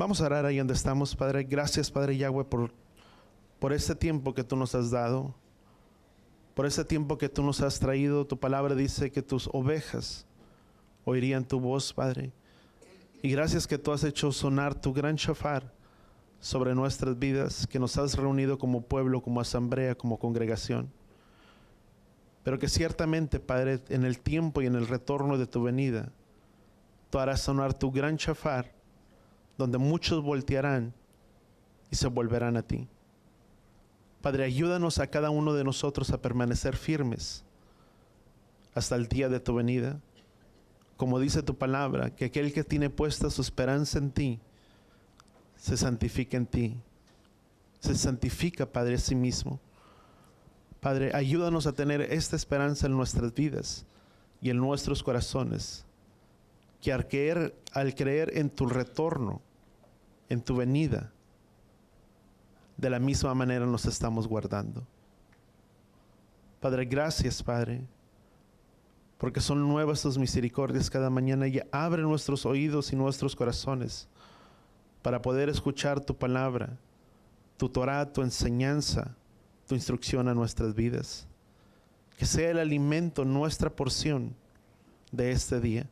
Vamos a orar ahí donde estamos, Padre. Gracias, Padre Yahweh, por este tiempo que tú nos has dado, por este tiempo que tú nos has traído. Tu palabra dice que tus ovejas oirían tu voz, Padre. Y gracias que tú has hecho sonar tu gran shofar sobre nuestras vidas, que nos has reunido como pueblo, como asamblea, como congregación. Pero que ciertamente, Padre, en el tiempo y en el retorno de tu venida, tú harás sonar tu gran shofar, donde muchos voltearán y se volverán a ti. Padre, ayúdanos a cada uno de nosotros a permanecer firmes hasta el día de tu venida. Como dice tu palabra, que aquel que tiene puesta su esperanza en ti, se santifica en ti. Se santifica, Padre, a sí mismo. Padre, ayúdanos a tener esta esperanza en nuestras vidas y en nuestros corazones, que al creer en tu retorno, en tu venida, de la misma manera nos estamos guardando. Padre, gracias, Padre, porque son nuevas tus misericordias cada mañana, y abre nuestros oídos y nuestros corazones para poder escuchar tu palabra, tu Torah, tu enseñanza, tu instrucción a nuestras vidas. Que sea el alimento, nuestra porción de este día.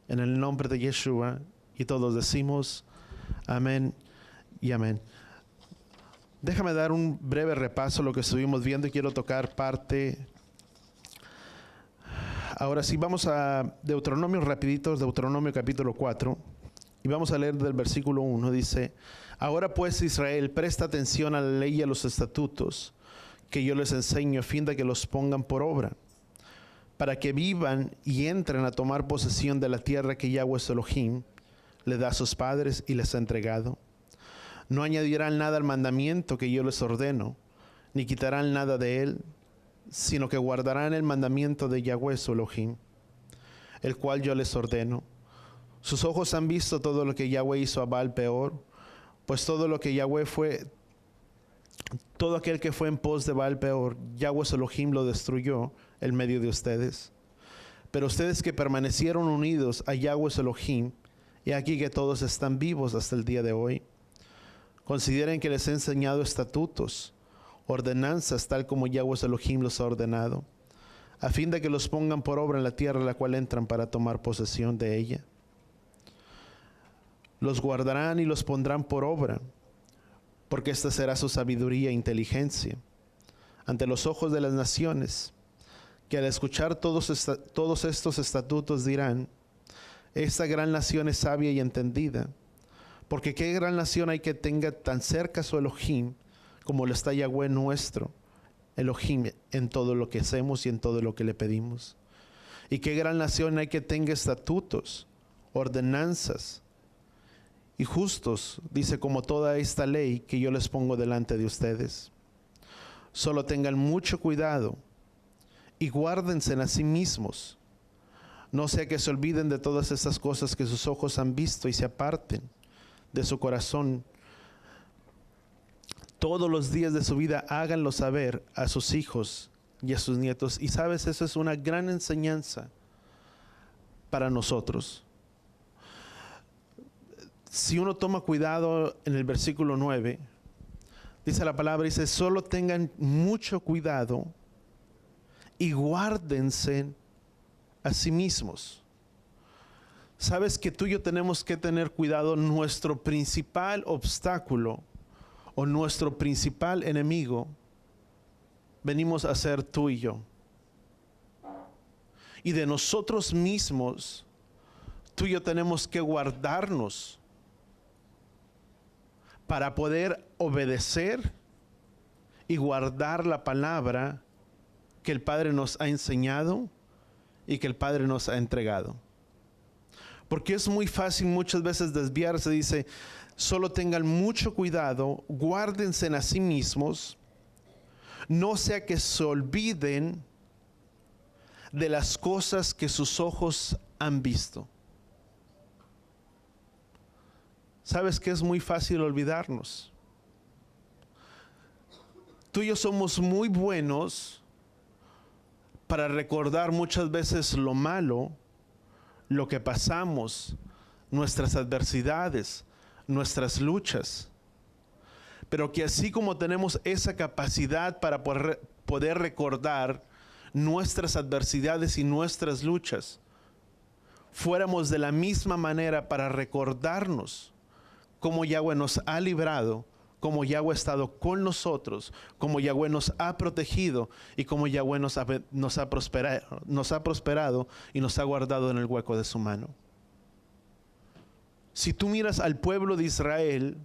En el nombre de Yeshua, y todos decimos amén y amén. Déjame dar un breve repaso a lo que estuvimos viendo y quiero tocar parte. Ahora sí, vamos a Deuteronomio rapiditos, Deuteronomio capítulo 4. Y vamos a leer del versículo 1. Dice: ahora pues, Israel, presta atención a la ley y a los estatutos que yo les enseño, a fin de que los pongan por obra, para que vivan y entren a tomar posesión de la tierra que Yahweh Elohim le da a sus padres y les ha entregado. No añadirán nada al mandamiento que yo les ordeno, ni quitarán nada de él, sino que guardarán el mandamiento de Yahweh su Elohim, el cual yo les ordeno. Sus ojos han visto todo lo que Yahweh hizo a Baal Peor, pues todo aquel que fue en pos de Baal Peor, Yahweh su Elohim lo destruyó en medio de ustedes. Pero ustedes que permanecieron unidos a Yahweh su Elohim, y aquí que todos están vivos hasta el día de hoy, consideren que les he enseñado estatutos, ordenanzas, tal como Yahweh Elohim los ha ordenado, a fin de que los pongan por obra en la tierra a la cual entran para tomar posesión de ella. Los guardarán y los pondrán por obra, porque esta será su sabiduría e inteligencia ante los ojos de las naciones, que al escuchar todos estos estatutos dirán: esta gran nación es sabia y entendida. Porque qué gran nación hay que tenga tan cerca su Elohim como lo está Yahweh nuestro Elohim en todo lo que hacemos y en todo lo que le pedimos. Y qué gran nación hay que tenga estatutos, ordenanzas y justos, dice, como toda esta ley que yo les pongo delante de ustedes. Solo tengan mucho cuidado y guárdense a sí mismos, no sea que se olviden de todas estas cosas que sus ojos han visto y se aparten de su corazón. Todos los días de su vida háganlo saber a sus hijos y a sus nietos. Y sabes, eso es una gran enseñanza para nosotros. Si uno toma cuidado, en el versículo 9, dice la palabra, dice: solo tengan mucho cuidado y guárdense a sí mismos. Sabes que tú y yo tenemos que tener cuidado. Nuestro principal obstáculo o nuestro principal enemigo venimos a ser tú y yo. Y de nosotros mismos, tú y yo tenemos que guardarnos para poder obedecer y guardar la palabra que el Padre nos ha enseñado y que el Padre nos ha entregado. Porque es muy fácil muchas veces desviarse. Dice: solo tengan mucho cuidado, guárdense a sí mismos, no sea que se olviden de las cosas que sus ojos han visto. ¿Sabes que es muy fácil olvidarnos? Tú y yo somos muy buenos para recordar muchas veces lo malo, lo que pasamos, nuestras adversidades, nuestras luchas. Pero que así como tenemos esa capacidad para poder recordar nuestras adversidades y nuestras luchas, fuéramos de la misma manera para recordarnos cómo Yahweh nos ha librado, cómo Yahweh ha estado con nosotros, cómo Yahweh nos ha protegido y cómo Yahweh nos ha prosperado y nos ha guardado en el hueco de su mano. Si tú miras al pueblo de Israel,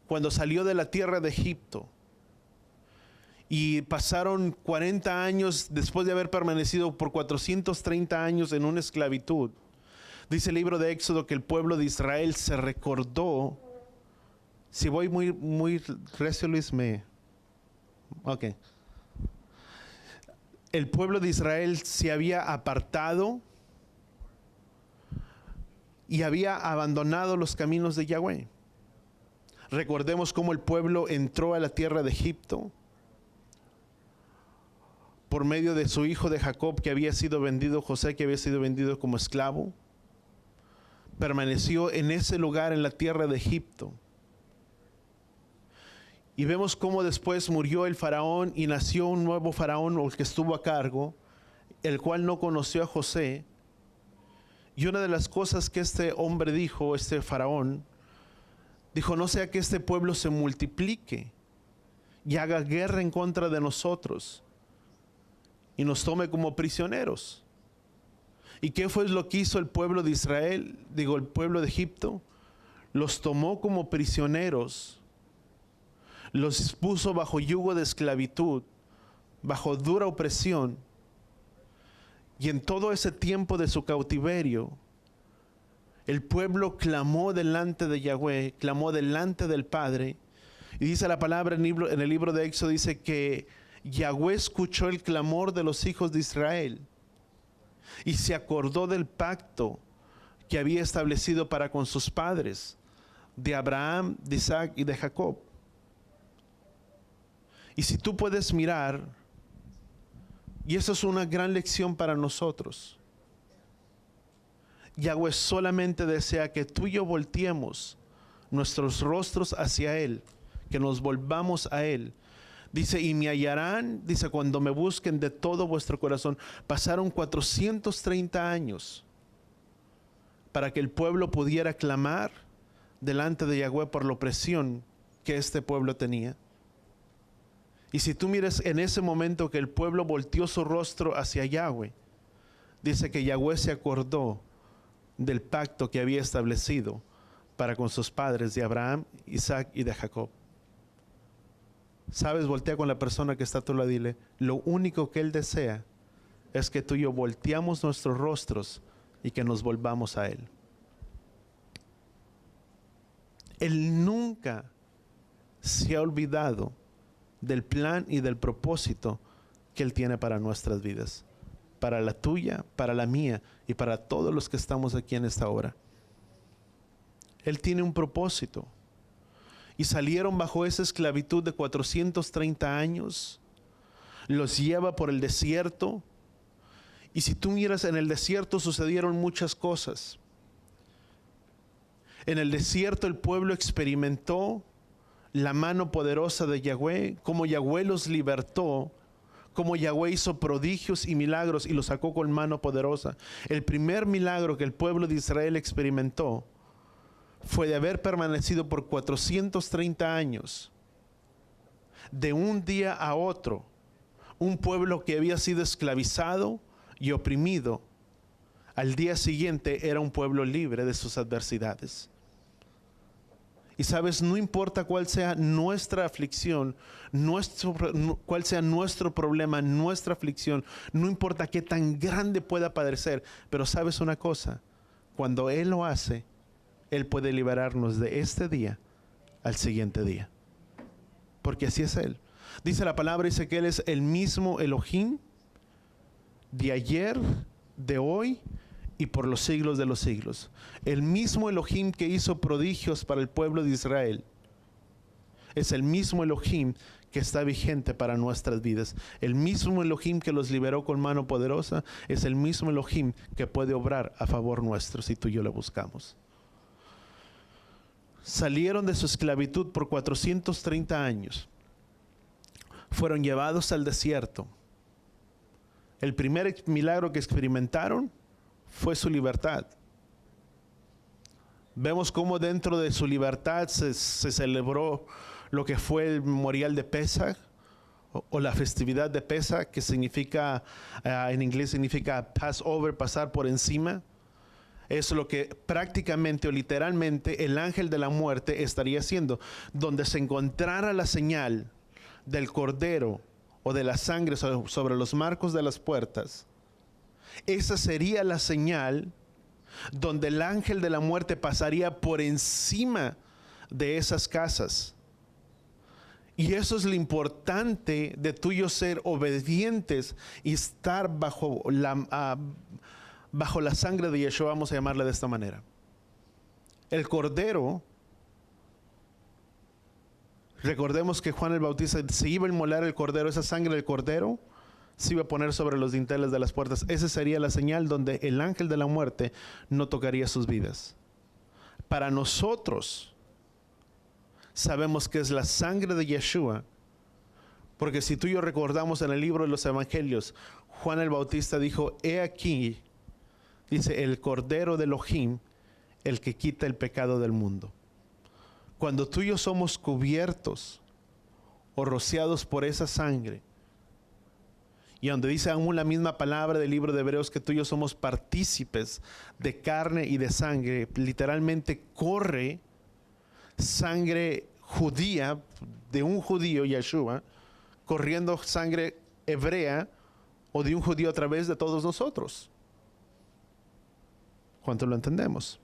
cuando salió de la tierra de Egipto, y pasaron 40 años después de haber permanecido por 430 años en una esclavitud, dice el libro de Éxodo que el pueblo de Israel se recordó. Si voy muy recio, Luis, ok. El pueblo de Israel se había apartado y había abandonado los caminos de Yahweh. Recordemos cómo el pueblo entró a la tierra de Egipto por medio de su hijo de Jacob, que había sido vendido, José, que había sido vendido como esclavo. Permaneció en ese lugar en la tierra de Egipto. Y vemos cómo después murió el faraón y nació un nuevo faraón, el que estuvo a cargo, el cual no conoció a José. Y una de las cosas que este hombre dijo, este faraón, dijo: no sea que este pueblo se multiplique y haga guerra en contra de nosotros y nos tome como prisioneros. ¿Y qué fue lo que hizo el pueblo de Israel? El pueblo de Egipto. Los tomó como prisioneros, los puso bajo yugo de esclavitud, bajo dura opresión. Y en todo ese tiempo de su cautiverio, el pueblo clamó delante de Yahweh, clamó delante del Padre. Y dice la palabra en el libro de Éxodo, dice que Yahweh escuchó el clamor de los hijos de Israel y se acordó del pacto que había establecido para con sus padres, de Abraham, de Isaac y de Jacob. Y si tú puedes mirar, y eso es una gran lección para nosotros, Yahweh solamente desea que tú y yo volteemos nuestros rostros hacia Él, que nos volvamos a Él. Dice: y me hallarán, dice, cuando me busquen de todo vuestro corazón. Pasaron 430 años para que el pueblo pudiera clamar delante de Yahweh por la opresión que este pueblo tenía. Y si tú miras en ese momento que el pueblo volteó su rostro hacia Yahweh, dice que Yahweh se acordó del pacto que había establecido para con sus padres, de Abraham, Isaac y de Jacob. Sabes, voltea con la persona que está a tu lado y dile: lo único que Él desea es que tú y yo volteamos nuestros rostros y que nos volvamos a Él. Él nunca se ha olvidado del plan y del propósito que Él tiene para nuestras vidas, para la tuya, para la mía y para todos los que estamos aquí en esta hora. Él tiene un propósito. Y salieron bajo esa esclavitud de 430 años. Los lleva por el desierto. Y si tú miras, en el desierto sucedieron muchas cosas. En el desierto el pueblo experimentó la mano poderosa de Yahweh, como Yahweh los libertó, como Yahweh hizo prodigios y milagros y los sacó con mano poderosa. El primer milagro que el pueblo de Israel experimentó fue de haber permanecido por 430 años, de un día a otro, un pueblo que había sido esclavizado y oprimido, al día siguiente era un pueblo libre de sus adversidades. Y sabes, no importa cuál sea nuestra aflicción, cuál sea nuestro problema, nuestra aflicción, no importa qué tan grande pueda parecer, pero sabes una cosa: cuando Él lo hace, Él puede liberarnos de este día al siguiente día, porque así es Él. Dice la palabra, dice que Él es el mismo Elohim de ayer, de hoy y por los siglos de los siglos. El mismo Elohim que hizo prodigios para el pueblo de Israel es el mismo Elohim que está vigente para nuestras vidas. El mismo Elohim que los liberó con mano poderosa es el mismo Elohim que puede obrar a favor nuestro si tú y yo lo buscamos. salieron de su esclavitud por 430 años. Fueron llevados al desierto. El primer milagro que experimentaron fue su libertad. Vemos cómo dentro de su libertad se celebró lo que fue el memorial de Pesaj, o la festividad de Pesaj, que significa, en inglés significa Passover, pasar por encima. Es lo que prácticamente o literalmente el ángel de la muerte estaría haciendo. Donde se encontrara la señal del cordero o de la sangre sobre los marcos de las puertas, esa sería la señal donde el ángel de la muerte pasaría por encima de esas casas. Y eso es lo importante de tú y yo ser obedientes y estar bajo la sangre de Yeshua, vamos a llamarle de esta manera. El cordero, recordemos que Juan el Bautista se iba a inmolar el cordero, esa sangre del cordero se iba a poner sobre los dinteles de las puertas. Esa sería la señal donde el ángel de la muerte no tocaría sus vidas. Para nosotros, sabemos que es la sangre de Yeshua, porque si tú y yo recordamos en el libro de los Evangelios, Juan el Bautista dijo: he aquí, dice, el Cordero de Elohim, el que quita el pecado del mundo. Cuando tú y yo somos cubiertos o rociados por esa sangre, y donde dice aún la misma palabra del libro de Hebreos que tú y yo somos partícipes de carne y de sangre, literalmente corre sangre judía de un judío, Yeshua, corriendo sangre hebrea o de un judío a través de todos nosotros. ¿Cuánto lo entendemos?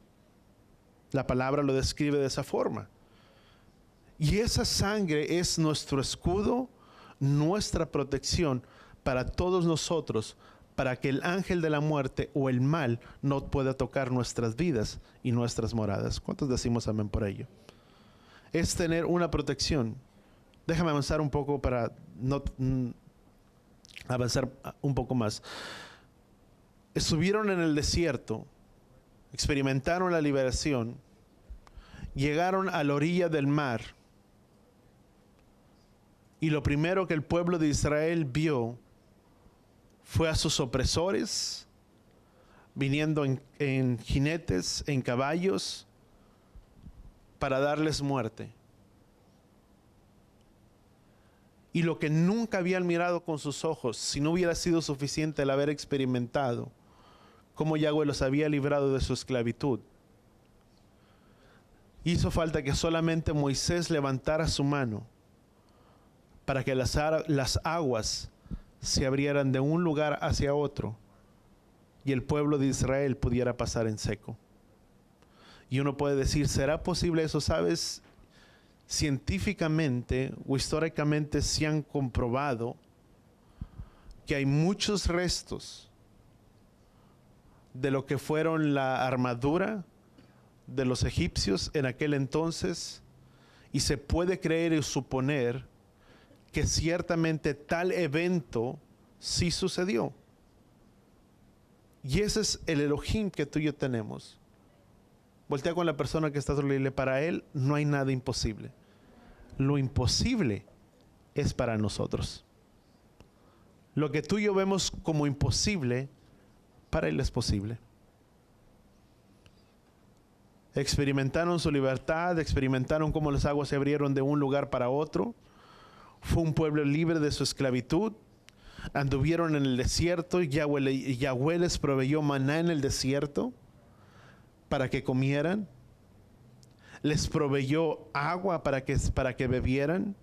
La palabra lo describe de esa forma. Y esa sangre es nuestro escudo, nuestra protección para todos nosotros, para que el ángel de la muerte o el mal no pueda tocar nuestras vidas y nuestras moradas. ¿Cuántos decimos amén por ello? Es tener una protección. Déjame avanzar un poco para no avanzar un poco más. Estuvieron en el desierto, experimentaron la liberación, llegaron a la orilla del mar, y lo primero que el pueblo de Israel vio fue a sus opresores viniendo en jinetes, en caballos, para darles muerte. Y lo que nunca habían mirado con sus ojos, si no hubiera sido suficiente el haber experimentado cómo Yahweh los había librado de su esclavitud, hizo falta que solamente Moisés levantara su mano para que las aguas se abrieran de un lugar hacia otro y el pueblo de Israel pudiera pasar en seco. Y uno puede decir, ¿será posible eso? ¿Sabes? Científicamente o históricamente se han comprobado que hay muchos restos de lo que fueron la armadura de los egipcios en aquel entonces, y se puede creer y suponer que ciertamente tal evento sí sucedió. Y ese es el Elohim que tú y yo tenemos. Voltea con la persona que está a dile, para él no hay nada imposible. Lo imposible es para nosotros. Lo que tú y yo vemos como imposible, para él es posible. Experimentaron su libertad, experimentaron cómo las aguas se abrieron de un lugar para otro. Fue un pueblo libre de su esclavitud. Anduvieron en el desierto. Yahweh les proveyó maná en el desierto para que comieran. Les proveyó agua para que bebieran.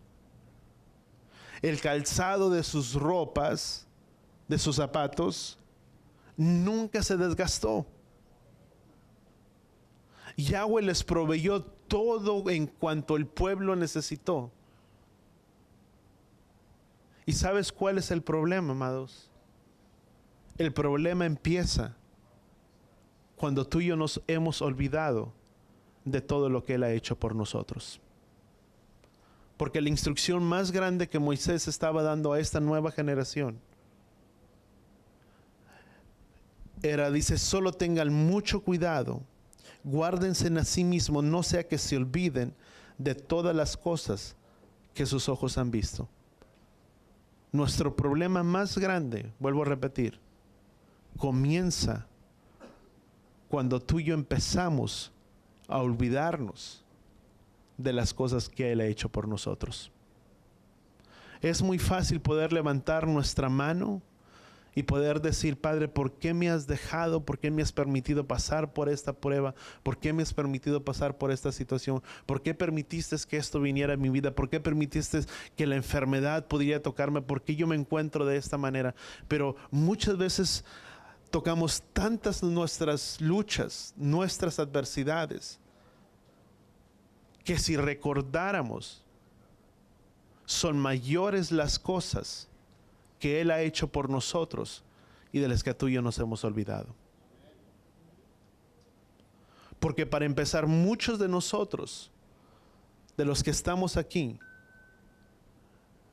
El calzado de sus ropas, de sus zapatos, nunca se desgastó. Yahweh les proveyó todo en cuanto el pueblo necesitó. ¿Y sabes cuál es el problema, amados? El problema empieza cuando tú y yo nos hemos olvidado de todo lo que Él ha hecho por nosotros. Porque la instrucción más grande que Moisés estaba dando a esta nueva generación era, dice, solo tengan mucho cuidado guárdense en sí mismos, no sea que se olviden de todas las cosas que sus ojos han visto. Nuestro problema más grande, vuelvo a repetir, comienza cuando tú y yo empezamos a olvidarnos de las cosas que Él ha hecho por nosotros. Es muy fácil poder levantar nuestra mano y poder decir: Padre, ¿por qué me has dejado? ¿Por qué me has permitido pasar por esta prueba? ¿Por qué me has permitido pasar por esta situación? ¿Por qué permitiste que esto viniera a mi vida? ¿Por qué permitiste que la enfermedad pudiera tocarme? ¿Por qué yo me encuentro de esta manera? Pero muchas veces tocamos tantas nuestras luchas, nuestras adversidades, que si recordáramos, son mayores las cosas que Él ha hecho por nosotros y de las que tú y yo nos hemos olvidado. Porque para empezar, muchos de nosotros, de los que estamos aquí,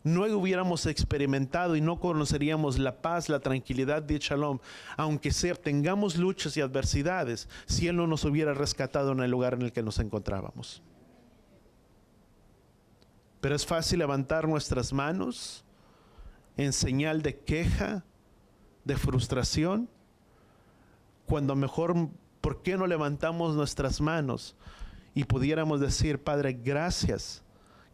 no hubiéramos experimentado y no conoceríamos la paz, la tranquilidad de Shalom, aunque tengamos luchas y adversidades, si Él no nos hubiera rescatado en el lugar en el que nos encontrábamos. Pero es fácil levantar nuestras manos en señal de queja, de frustración, cuando mejor, ¿por qué no levantamos nuestras manos y pudiéramos decir: Padre, gracias,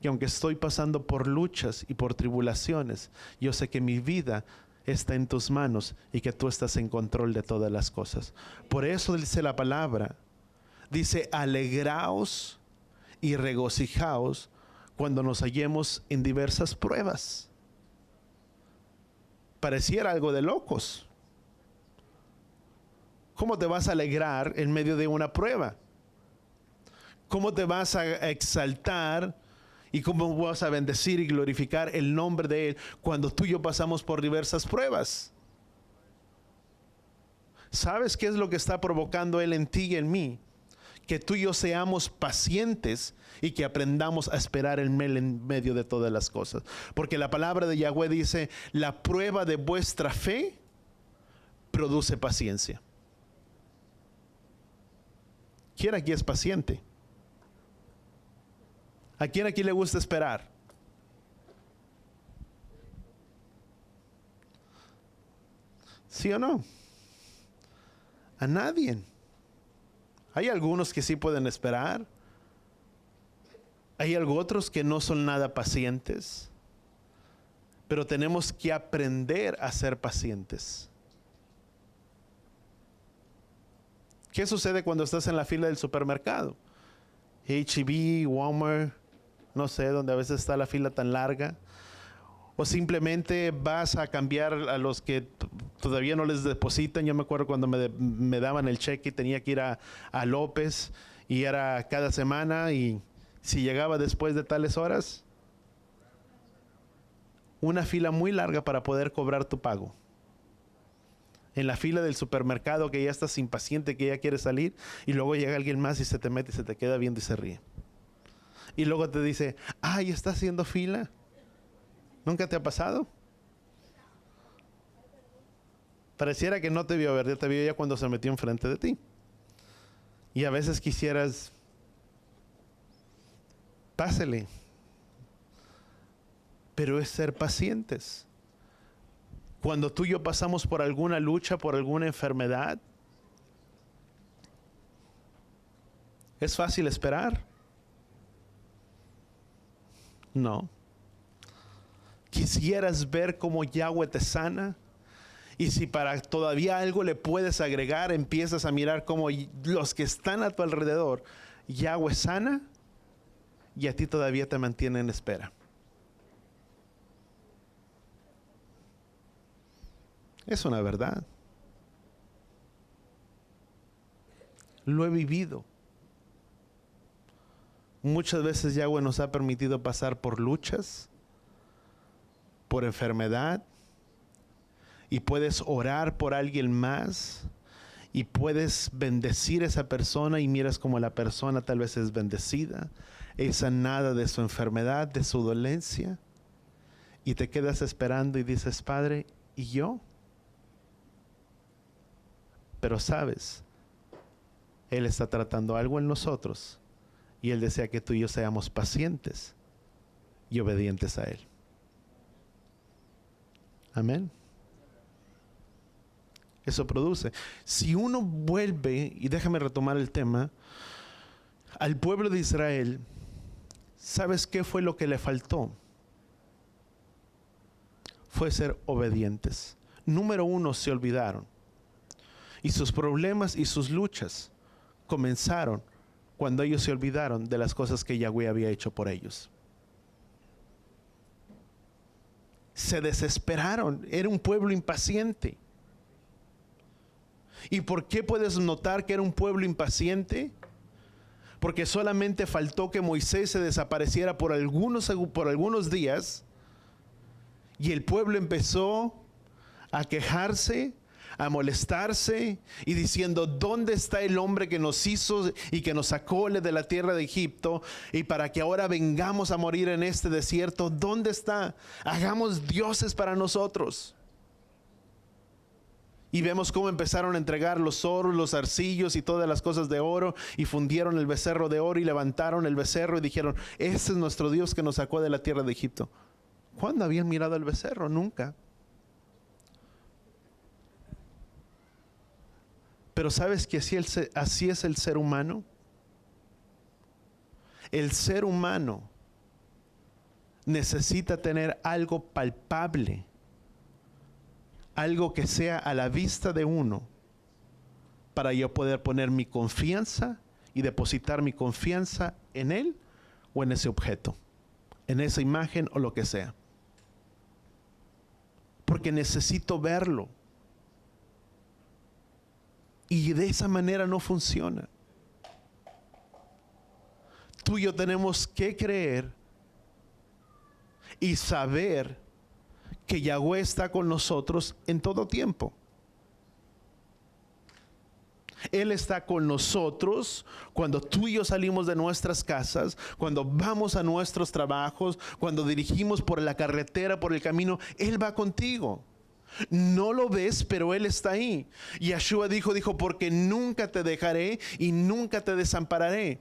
que aunque estoy pasando por luchas y por tribulaciones, yo sé que mi vida está en tus manos y que tú estás en control de todas las cosas? Por eso dice la palabra, dice: alegraos y regocijaos cuando nos hallemos en diversas pruebas. Pareciera algo de locos. ¿Cómo te vas a alegrar en medio de una prueba? ¿Cómo te vas a exaltar y cómo vas a bendecir y glorificar el nombre de Él cuando tú y yo pasamos por diversas pruebas? ¿Sabes qué es lo que está provocando Él en ti y en mí? Que tú y yo seamos pacientes y que aprendamos a esperar en Él en medio de todas las cosas. Porque la palabra de Yahweh dice: la prueba de vuestra fe produce paciencia. ¿Quién aquí es paciente? ¿A quién aquí le gusta esperar? ¿Sí o no? A nadie. Hay algunos que sí pueden esperar. Hay otros que no son nada pacientes. Pero tenemos que aprender a ser pacientes. ¿Qué sucede cuando estás en la fila del supermercado? H-E-B, Walmart, no sé, donde a veces está la fila tan larga. O simplemente vas a cambiar a los que todavía no les depositan. Yo me acuerdo cuando me daban el cheque y tenía que ir a López, y era cada semana, y si llegaba después de tales horas, una fila muy larga para poder cobrar tu pago. En la fila del supermercado, que ya estás impaciente, que ya quieres salir, y luego llega alguien más y se te mete y se te queda viendo y se ríe. Y luego te dice: ay, ¿está haciendo fila? ¿Nunca te ha pasado? Pareciera que no te vio ver, ya te vio ya cuando se metió enfrente de ti. Y a veces quisieras: pásele. Pero es ser pacientes. Cuando tú y yo pasamos por alguna lucha, por alguna enfermedad, ¿es fácil esperar? No. ¿Quisieras ver cómo Yahweh te sana? Y si para todavía algo le puedes agregar, empiezas a mirar cómo los que están a tu alrededor, Yahweh sana, y a ti todavía te mantiene en espera. Es una verdad. Lo he vivido. Muchas veces Yahweh nos ha permitido pasar por luchas, por enfermedad, y puedes orar por alguien más y puedes bendecir a esa persona, y miras como la persona tal vez es bendecida, es sanada de su enfermedad, de su dolencia, y te quedas esperando y dices: Padre, ¿y yo? Pero sabes, Él está tratando algo en nosotros y Él desea que tú y yo seamos pacientes y obedientes a Él. Amén. Eso produce. Si uno vuelve, y déjame retomar el tema, al pueblo de Israel, ¿sabes qué fue lo que le faltó? Fue ser obedientes. Número uno, se olvidaron. Y sus problemas y sus luchas comenzaron cuando ellos se olvidaron de las cosas que Yahweh había hecho por ellos. Se desesperaron. Era un pueblo impaciente. ¿Y por qué puedes notar que era un pueblo impaciente? Porque solamente faltó que Moisés se desapareciera por algunos días y el pueblo empezó a quejarse, a molestarse y diciendo: ¿dónde está el hombre que nos hizo y que nos sacó de la tierra de Egipto, y para que ahora vengamos a morir en este desierto? ¿Dónde está? Hagamos dioses para nosotros. Y vemos cómo empezaron a entregar los oros, los arcillos y todas las cosas de oro, y fundieron el becerro de oro y levantaron el becerro y dijeron: este es nuestro Dios que nos sacó de la tierra de Egipto. ¿Cuándo habían mirado el becerro? Nunca. Pero ¿sabes que así es el ser humano? El ser humano necesita tener algo palpable, algo que sea a la vista de uno, para yo poder poner mi confianza y depositar mi confianza en él o en ese objeto, en esa imagen o lo que sea. Porque necesito verlo. Y de esa manera no funciona. Tú y yo tenemos que creer y saber que Yahweh está con nosotros en todo tiempo. Él está con nosotros cuando tú y yo salimos de nuestras casas, cuando vamos a nuestros trabajos, cuando dirigimos por la carretera, por el camino. Él va contigo. No lo ves, pero Él está ahí. Y Yeshua dijo, porque nunca te dejaré y nunca te desampararé.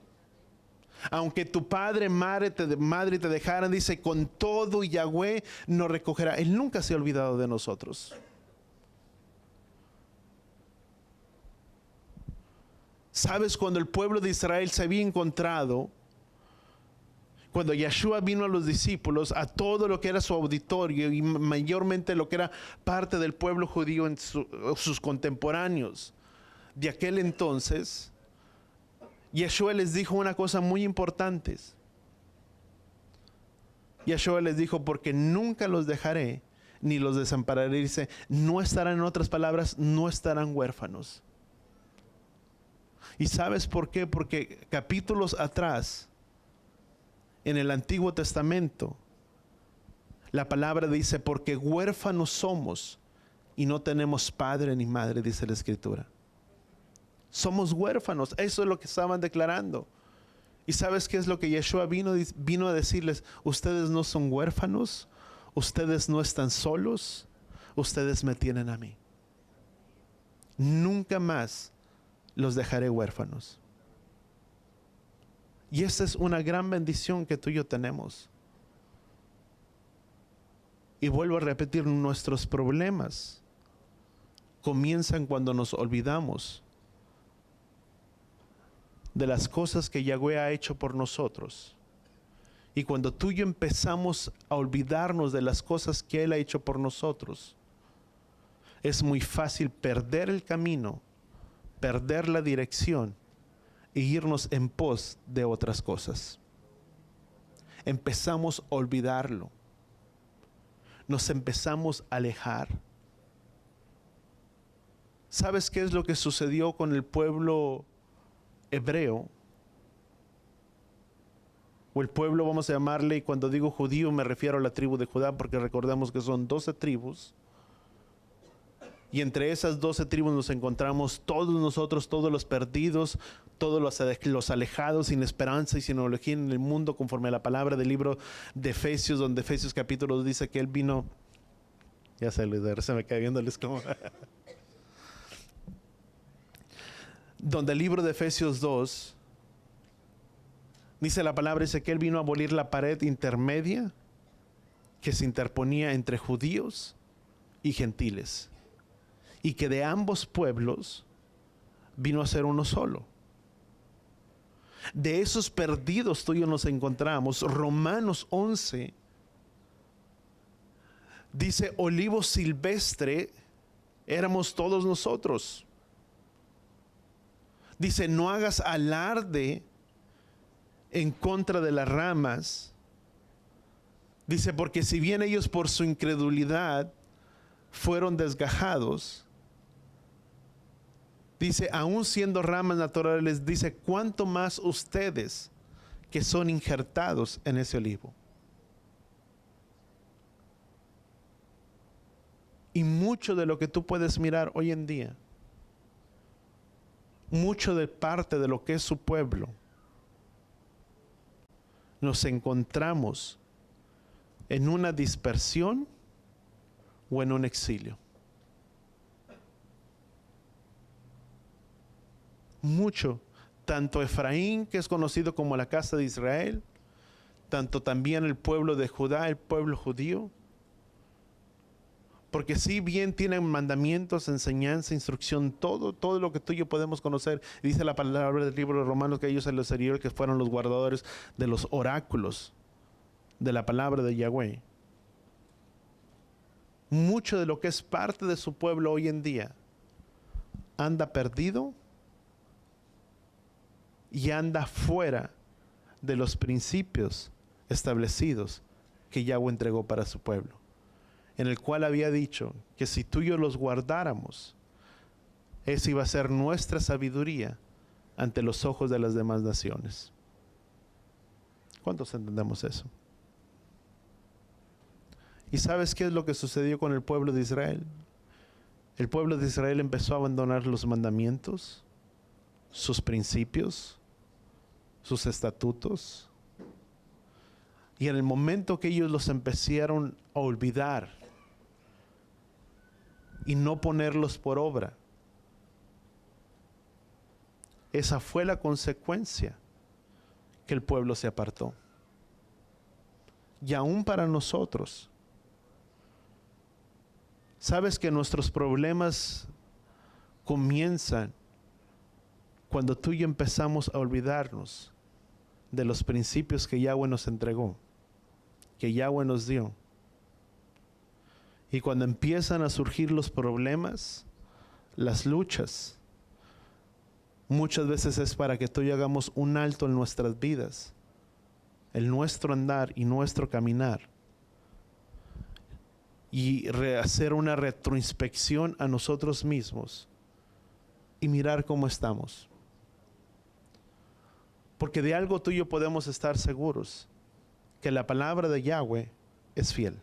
Aunque tu padre, madre te dejaran, dice, con todo Yahweh nos recogerá. Él nunca se ha olvidado de nosotros. ¿Sabes? Cuando el pueblo de Israel se había encontrado, cuando Yeshua vino a los discípulos, a todo lo que era su auditorio y mayormente lo que era parte del pueblo judío en sus contemporáneos de aquel entonces, Yeshua les dijo una cosa muy importante. Yeshua les dijo: porque nunca los dejaré ni los desampararé. Dice, no estarán, en otras palabras, no estarán huérfanos. ¿Y sabes por qué? Porque capítulos atrás, en el Antiguo Testamento, la palabra dice: porque huérfanos somos y no tenemos padre ni madre, dice la Escritura. Somos huérfanos. Eso es lo que estaban declarando. ¿Y sabes qué es lo que Yeshua vino a decirles? Ustedes no son huérfanos, ustedes no están solos, ustedes me tienen a mí. Nunca más los dejaré huérfanos. Y esa es una gran bendición que tú y yo tenemos. Y vuelvo a repetir, nuestros problemas comienzan cuando nos olvidamos de las cosas que Yahweh ha hecho por nosotros. Y cuando tú y yo empezamos a olvidarnos de las cosas que Él ha hecho por nosotros, es muy fácil perder el camino, perder la dirección e irnos en pos de otras cosas. Empezamos a olvidarlo. Nos empezamos a alejar. ¿Sabes qué es lo que sucedió con el pueblo hebreo? O el pueblo, vamos a llamarle, y cuando digo judío me refiero a la tribu de Judá, porque recordemos que son 12 tribus. Y entre esas 12 tribus nos encontramos todos nosotros, todos los perdidos, todos los alejados, sin esperanza y sin ideología en el mundo, conforme a la palabra del libro de Efesios, donde Efesios capítulo 2 dice que Él vino. Ya se me cae viéndoles como donde el libro de Efesios 2 dice la palabra, dice que Él vino a abolir la pared intermedia que se interponía entre judíos y gentiles, y que de ambos pueblos vino a ser uno solo. De esos perdidos tú y yo nos encontramos. Romanos 11 dice, olivo silvestre éramos todos nosotros. Dice, no hagas alarde en contra de las ramas. Dice, porque si bien ellos por su incredulidad fueron desgajados, dice, aún siendo ramas naturales, dice, cuánto más ustedes que son injertados en ese olivo. Y mucho de lo que tú puedes mirar hoy en día, mucho de parte de lo que es su pueblo, nos encontramos en una dispersión o en un exilio. Mucho, tanto Efraín, que es conocido como la casa de Israel, tanto también el pueblo de Judá, el pueblo judío, porque si bien tienen mandamientos, enseñanza, instrucción, todo lo que tú y yo podemos conocer. Dice la palabra del libro de Romanos que ellos en lo exterior que fueron los guardadores de los oráculos de la palabra de Yahweh. Mucho de lo que es parte de su pueblo hoy en día anda perdido y anda fuera de los principios establecidos que Yahweh entregó para su pueblo, en el cual había dicho que si tú y yo los guardáramos, esa iba a ser nuestra sabiduría ante los ojos de las demás naciones. ¿Cuántos entendemos eso? ¿Y sabes qué es lo que sucedió con el pueblo de Israel? El pueblo de Israel empezó a abandonar los mandamientos, sus principios, sus estatutos. Y en el momento que ellos los empezaron a olvidar y no ponerlos por obra, esa fue la consecuencia, que el pueblo se apartó. Y aún para nosotros, sabes que nuestros problemas comienzan cuando tú y yo empezamos a olvidarnos de los principios que Yahweh nos entregó, que Yahweh nos dio. Y cuando empiezan a surgir los problemas, las luchas, muchas veces es para que tú y yo hagamos un alto en nuestras vidas, en nuestro andar y nuestro caminar, y hacer una retroinspección a nosotros mismos y mirar cómo estamos. Porque de algo tú y yo podemos estar seguros, que la palabra de Yahweh es fiel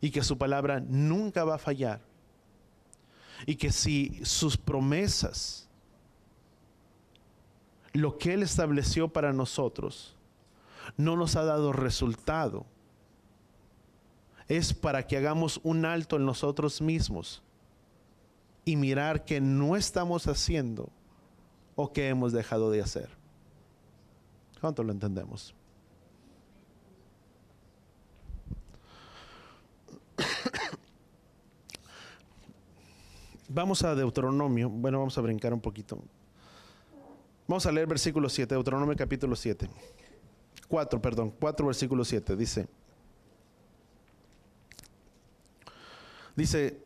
y que su palabra nunca va a fallar, y que si sus promesas, lo que Él estableció para nosotros, no nos ha dado resultado, es para que hagamos un alto en nosotros mismos y mirar que no estamos haciendo o que hemos dejado de hacer. ¿Cuánto lo entendemos? Vamos a Deuteronomio. Bueno, vamos a brincar un poquito. Vamos a leer versículo 7, Deuteronomio capítulo 7. 4 versículo 7. Dice,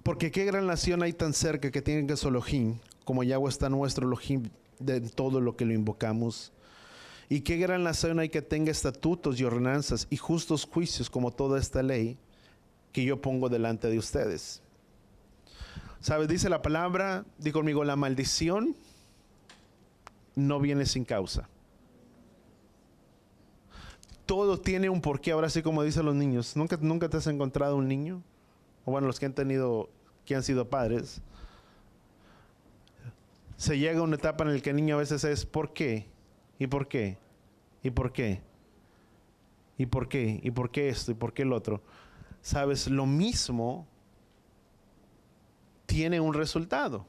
porque qué gran nación hay tan cerca que tienen que su Elohim, como Yahweh está nuestro Elohim de todo lo que lo invocamos. Y qué gran nación hay que tenga estatutos y ordenanzas y justos juicios como toda esta ley que yo pongo delante de ustedes. ¿Sabes? Dice la palabra, di conmigo, la maldición no viene sin causa. Todo tiene un porqué. Ahora sí, como dicen los niños, ¿nunca te has encontrado un niño? O bueno, los que han sido padres. Se llega a una etapa en la que el niño a veces es ¿por qué? ¿Y por qué? ¿Y por qué? ¿Y por qué? ¿Y por qué esto? ¿Y por qué el otro? ¿Sabes? Lo mismo tiene un resultado.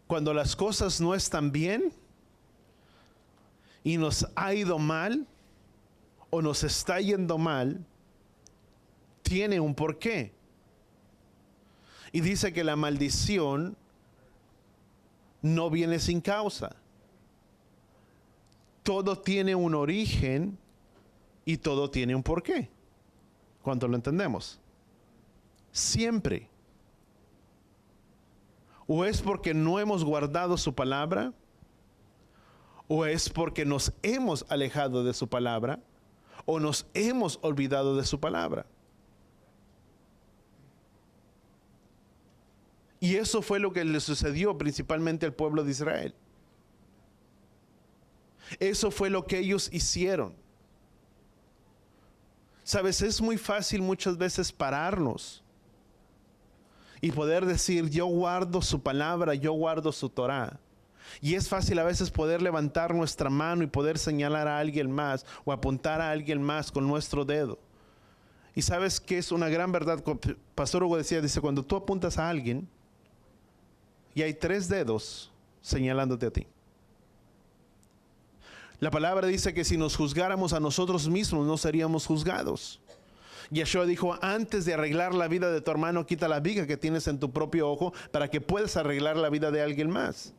Cuando las cosas no están bien y nos ha ido mal o nos está yendo mal, tiene un porqué. Y dice que la maldición no viene sin causa. Todo tiene un origen y todo tiene un porqué. ¿Cuánto lo entendemos? Siempre. O es porque no hemos guardado su palabra, o es porque nos hemos alejado de su palabra, o nos hemos olvidado de su palabra. Y eso fue lo que le sucedió principalmente al pueblo de Israel. Eso fue lo que ellos hicieron. Sabes, es muy fácil muchas veces pararnos y poder decir, yo guardo su palabra, yo guardo su Torá. Y es fácil a veces poder levantar nuestra mano y poder señalar a alguien más o apuntar a alguien más con nuestro dedo. Y sabes que es una gran verdad. Pastor Hugo dice, cuando tú apuntas a alguien y hay 3 dedos señalándote a ti. La palabra dice que si nos juzgáramos a nosotros mismos no seríamos juzgados. Yeshua dijo, antes de arreglar la vida de tu hermano, quita la viga que tienes en tu propio ojo para que puedas arreglar la vida de alguien más.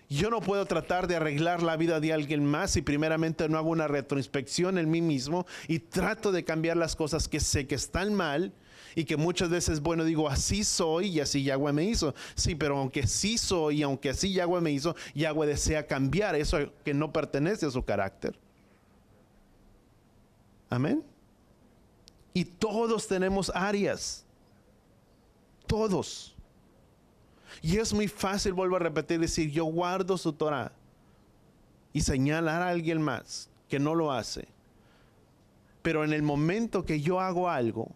Yo no puedo tratar de arreglar la vida de alguien más si primeramente no hago una retroinspección en mí mismo y trato de cambiar las cosas que sé que están mal y que muchas veces, bueno, digo, así soy y así Yahweh me hizo. Sí, pero aunque sí soy y aunque así Yahweh me hizo, Yahweh desea cambiar eso que no pertenece a su carácter. Amén. Y todos tenemos áreas. Todos. Y es muy fácil, vuelvo a repetir, decir, yo guardo su Torah y señalar a alguien más que no lo hace. Pero en el momento que yo hago algo,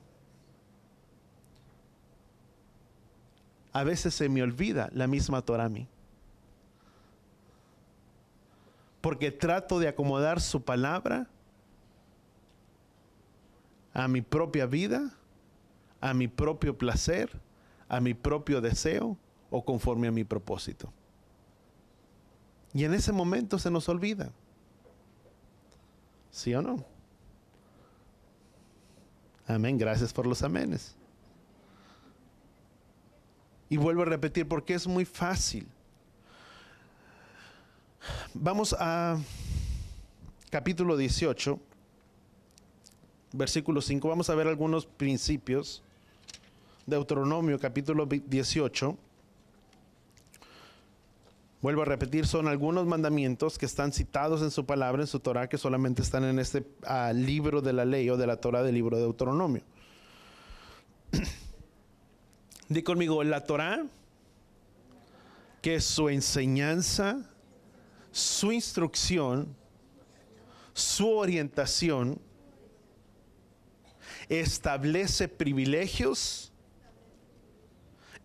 a veces se me olvida la misma Torah a mí. Porque trato de acomodar su palabra a mi propia vida, a mi propio placer, a mi propio deseo o conforme a mi propósito. Y en ese momento se nos olvida. ¿Sí o no? Amén. Gracias por los amenes. Y vuelvo a repetir porque es muy fácil. Vamos a capítulo 18, versículo 5. Vamos a ver algunos principios. Deuteronomio capítulo 18. Vuelvo a repetir, son algunos mandamientos que están citados en su palabra, en su Torah, que solamente están en este libro de la ley o de la Torah del libro de Deuteronomio. Di conmigo, la Torah, que es su enseñanza, su instrucción, su orientación, establece privilegios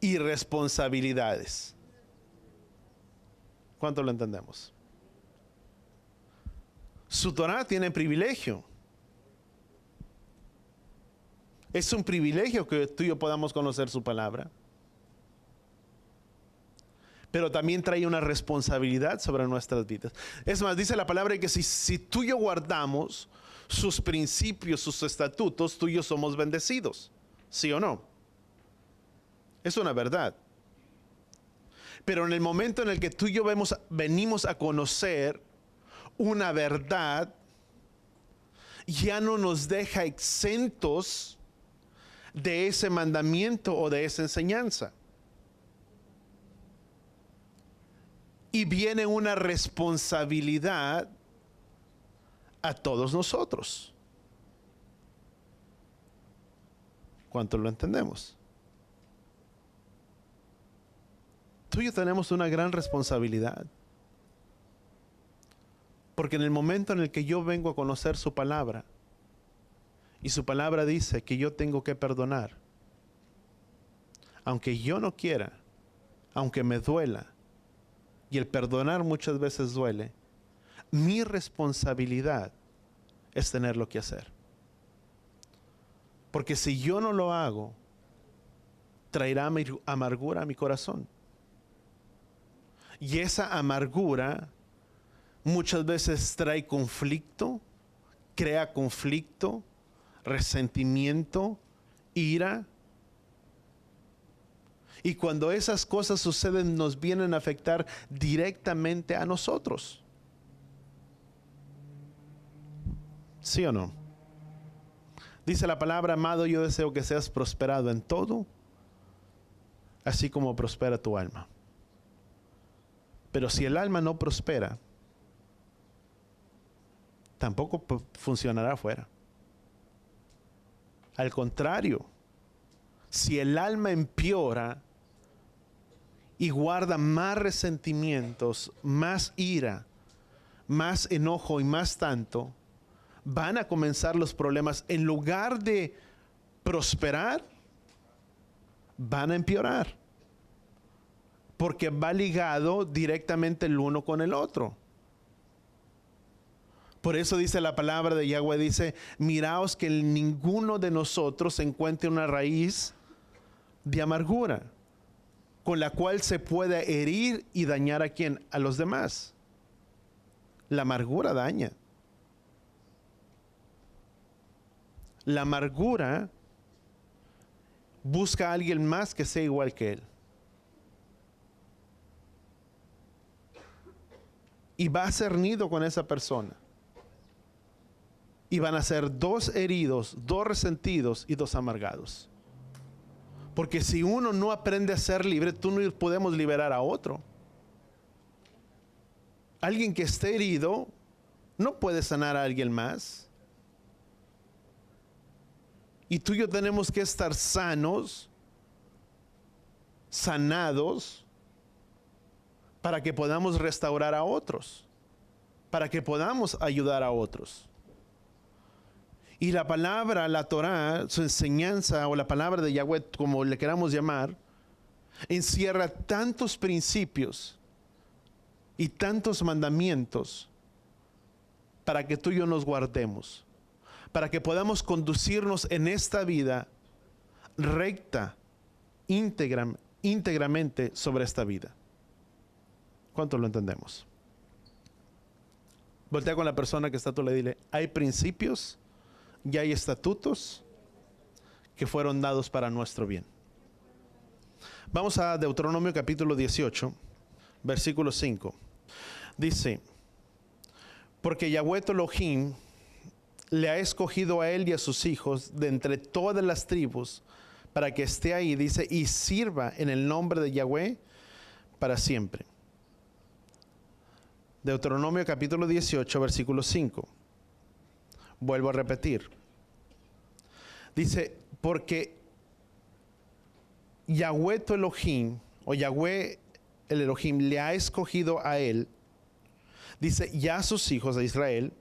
y responsabilidades. ¿Cuánto lo entendemos? Su Torah tiene privilegio. Es un privilegio que tú y yo podamos conocer su palabra. Pero también trae una responsabilidad sobre nuestras vidas. Es más, dice la palabra que si tú y yo guardamos sus principios, sus estatutos, tú y yo somos bendecidos. ¿Sí o no? Es una verdad. Pero en el momento en el que tú y yo venimos a conocer una verdad, ya no nos deja exentos de ese mandamiento o de esa enseñanza. Y viene una responsabilidad a todos nosotros. ¿Cuánto lo entendemos? Tú y yo tenemos una gran responsabilidad. Porque en el momento en el que yo vengo a conocer su palabra, y su palabra dice que yo tengo que perdonar, aunque yo no quiera, aunque me duela, y el perdonar muchas veces duele, mi responsabilidad es tenerlo que hacer. Porque si yo no lo hago, traerá amargura a mi corazón. Y esa amargura muchas veces trae conflicto, crea conflicto, resentimiento, ira. Y cuando esas cosas suceden, nos vienen a afectar directamente a nosotros. ¿Sí o no? Dice la palabra: amado, yo deseo que seas prosperado en todo, así como prospera tu alma. Pero si el alma no prospera, tampoco funcionará afuera. Al contrario, si el alma empeora y guarda más resentimientos, más ira, más enojo y más tanto, van a comenzar los problemas. En lugar de prosperar, van a empeorar. Porque va ligado directamente el uno con el otro. Por eso dice la palabra de Yahweh, dice: miraos que ninguno de nosotros encuentre una raíz de amargura, con la cual se pueda herir y dañar ¿a quién? A los demás. La amargura daña. La amargura busca a alguien más que sea igual que él. Y va a ser nido con esa persona. Y van a ser dos heridos, dos resentidos y dos amargados. Porque si uno no aprende a ser libre, tú no podemos liberar a otro. Alguien que esté herido no puede sanar a alguien más. Y tú y yo tenemos que estar sanos, sanados, para que podamos restaurar a otros, para que podamos ayudar a otros. Y la palabra, la Torá, su enseñanza, o la palabra de Yahweh, como le queramos llamar, encierra tantos principios y tantos mandamientos para que tú y yo nos guardemos, para que podamos conducirnos en esta vida recta, íntegramente sobre esta vida. ¿Cuánto lo entendemos? Voltea con la persona que está a tu lado y dile: hay principios y hay estatutos que fueron dados para nuestro bien. Vamos a Deuteronomio capítulo 18, versículo 5. Dice: porque Yahweh tu Elohim le ha escogido a él y a sus hijos de entre todas las tribus para que esté ahí, dice, y sirva en el nombre de Yahweh para siempre. Deuteronomio capítulo 18, versículo 5. Vuelvo a repetir. Dice: porque Yahweh tu Elohim, o Yahweh el Elohim, le ha escogido a él, dice, y a sus hijos de Israel,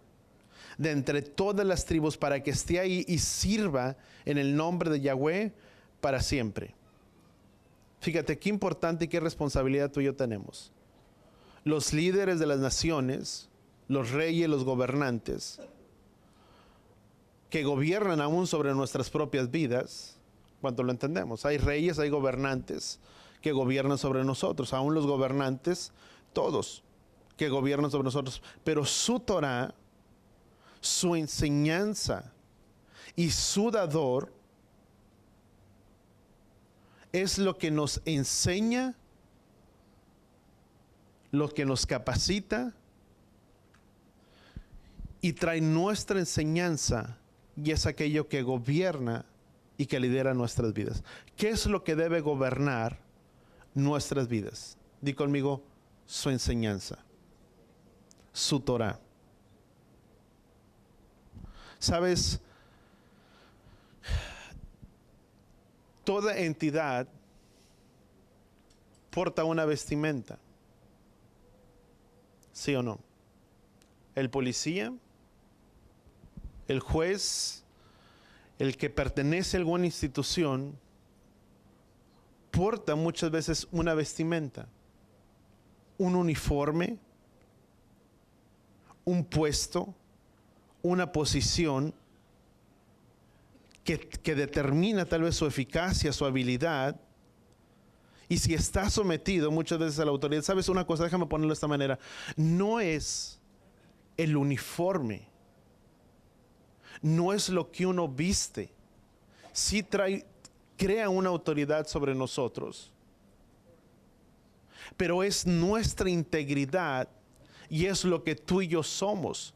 de entre todas las tribus, para que esté ahí y sirva en el nombre de Yahweh para siempre. Fíjate qué importante y qué responsabilidad tú y yo tenemos. Los líderes de las naciones, los reyes, los gobernantes, que gobiernan aún sobre nuestras propias vidas, cuando lo entendemos. Hay reyes, hay gobernantes que gobiernan sobre nosotros, aún los gobernantes, todos que gobiernan sobre nosotros. Pero su Torah, su enseñanza y su dador es lo que nos enseña, lo que nos capacita y trae nuestra enseñanza, y es aquello que gobierna y que lidera nuestras vidas. ¿Qué es lo que debe gobernar nuestras vidas? Di conmigo: su enseñanza, su Torah. ¿Sabes? Toda entidad porta una vestimenta. ¿Sí o no? El policía, el juez, el que pertenece a alguna institución, porta muchas veces una vestimenta, un uniforme, un puesto, una posición que determina tal vez su eficacia, su habilidad, Y si estás sometido muchas veces a la autoridad, ¿sabes una cosa? Déjame ponerlo de esta manera. No es el uniforme, no es lo que uno viste. Sí crea una autoridad sobre nosotros, pero es nuestra integridad y es lo que tú y yo somos,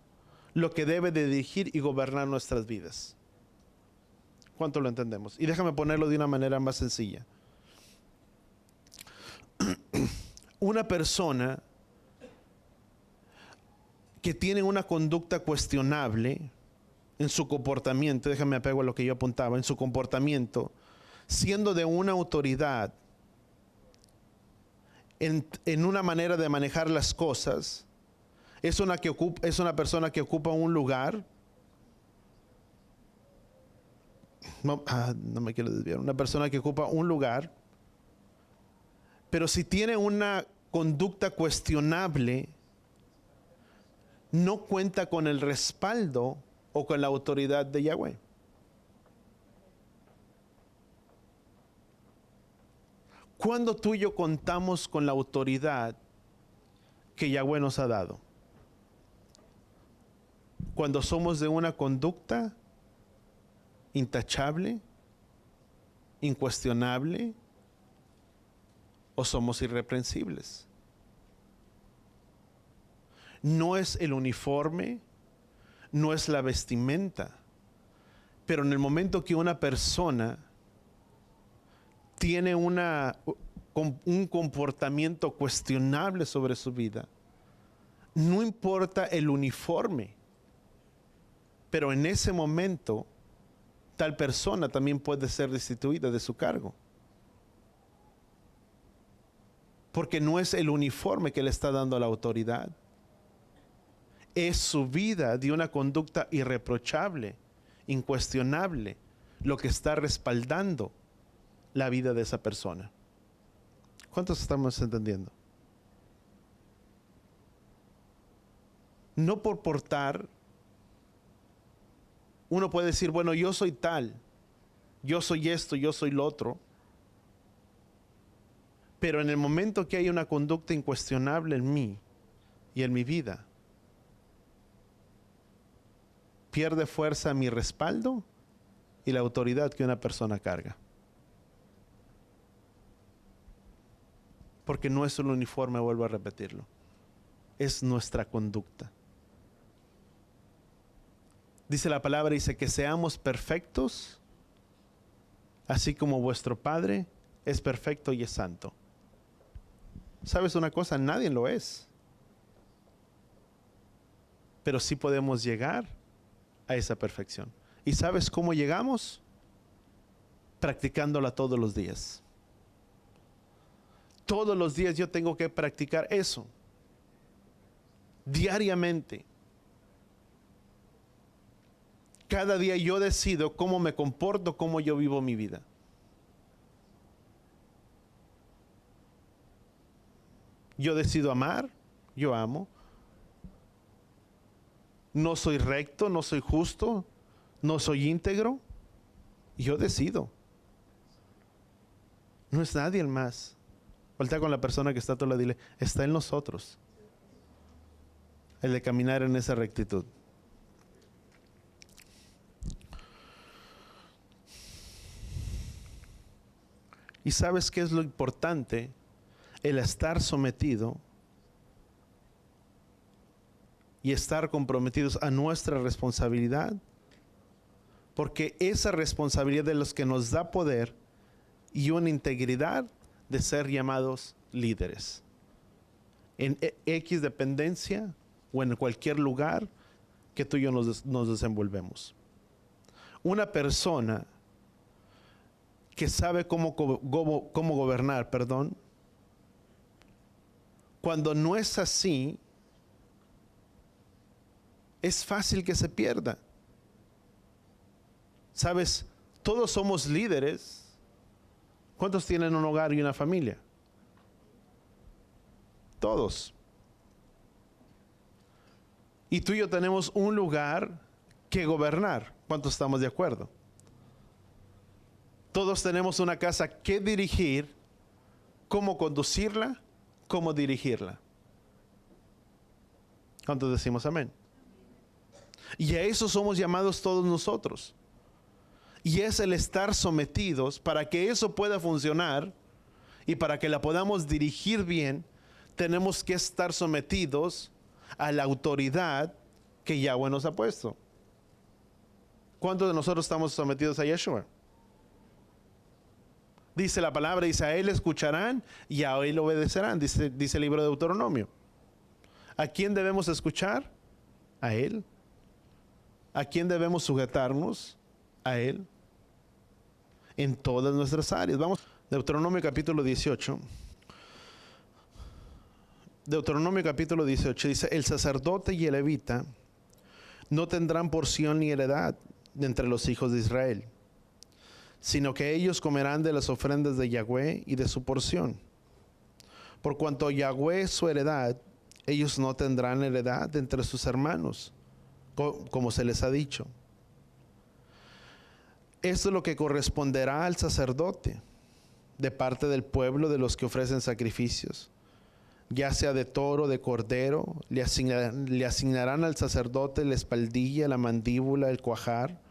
lo que debe de dirigir y gobernar nuestras vidas. ¿Cuánto lo entendemos? Y déjame ponerlo de una manera más sencilla. Una persona que tiene una conducta cuestionable en su comportamiento, déjame apego a lo que yo apuntaba, en su comportamiento, siendo de una autoridad en una manera de manejar las cosas, es una persona que ocupa un lugar. No me quiero desviar. Una persona que ocupa un lugar, pero si tiene una conducta cuestionable, no cuenta con el respaldo o con la autoridad de Yahweh. Cuando tú y yo contamos con la autoridad que Yahweh nos ha dado, cuando somos de una conducta intachable, incuestionable, o somos irreprensibles. No es el uniforme, no es la vestimenta, pero en el momento que una persona tiene un comportamiento cuestionable sobre su vida, no importa el uniforme, pero en ese momento tal persona también puede ser destituida de su cargo. Porque no es el uniforme que le está dando la autoridad. Es su vida de una conducta irreprochable, incuestionable, lo que está respaldando la vida de esa persona. ¿Cuántos estamos entendiendo? No por portar, uno puede decir, bueno, yo soy tal, yo soy esto, yo soy lo otro. Pero en el momento que hay una conducta incuestionable en mí y en mi vida, pierde fuerza mi respaldo y la autoridad que una persona carga. Porque no es un uniforme, vuelvo a repetirlo, es nuestra conducta. Dice la palabra, dice que seamos perfectos, así como vuestro Padre es perfecto y es santo. ¿Sabes una cosa? Nadie lo es. Pero sí podemos llegar a esa perfección. ¿Y sabes cómo llegamos? Practicándola todos los días. Todos los días yo tengo que practicar eso. Diariamente. Cada día yo decido cómo me comporto, cómo yo vivo mi vida. Yo decido amar, yo amo. No soy recto, no soy justo, no soy íntegro. Yo decido. No es nadie más. Voltea con la persona que está a tu lado y dile, está en nosotros el de caminar en esa rectitud. ¿Y sabes qué es lo importante? El estar sometido y estar comprometidos a nuestra responsabilidad, porque esa responsabilidad de los que nos da poder y una integridad de ser llamados líderes en X dependencia o en cualquier lugar que tú y yo nos desenvolvemos. Una persona que sabe cómo gobernar, cuando no es así, es fácil que se pierda. ¿Sabes? Todos somos líderes. ¿Cuántos tienen un hogar y una familia? Todos. Y tú y yo tenemos un lugar que gobernar. ¿Cuántos estamos de acuerdo? Todos tenemos una casa que dirigir cómo conducirla, cómo dirigirla. ¿Cuántos decimos amén? Y a eso somos llamados todos nosotros. Y es el estar sometidos para que eso pueda funcionar y para que la podamos dirigir bien. Tenemos que estar sometidos a la autoridad que Yahweh nos ha puesto. ¿Cuántos de nosotros estamos sometidos a Yeshua? Dice la palabra, dice, a Él escucharán y a Él obedecerán, dice el libro de Deuteronomio. ¿A quién debemos escuchar? A Él. ¿A quién debemos sujetarnos? A Él. En todas nuestras áreas. Vamos, Deuteronomio capítulo 18. Deuteronomio capítulo 18 dice, el sacerdote y el levita no tendrán porción ni heredad de entre los hijos de Israel, sino que ellos comerán de las ofrendas de Yahweh y de su porción. Por cuanto Yahweh es su heredad, ellos no tendrán heredad entre sus hermanos, como se les ha dicho. Esto es lo que corresponderá al sacerdote de parte del pueblo de los que ofrecen sacrificios, ya sea de toro, de cordero. Le asignarán al sacerdote la espaldilla, la mandíbula, el cuajar.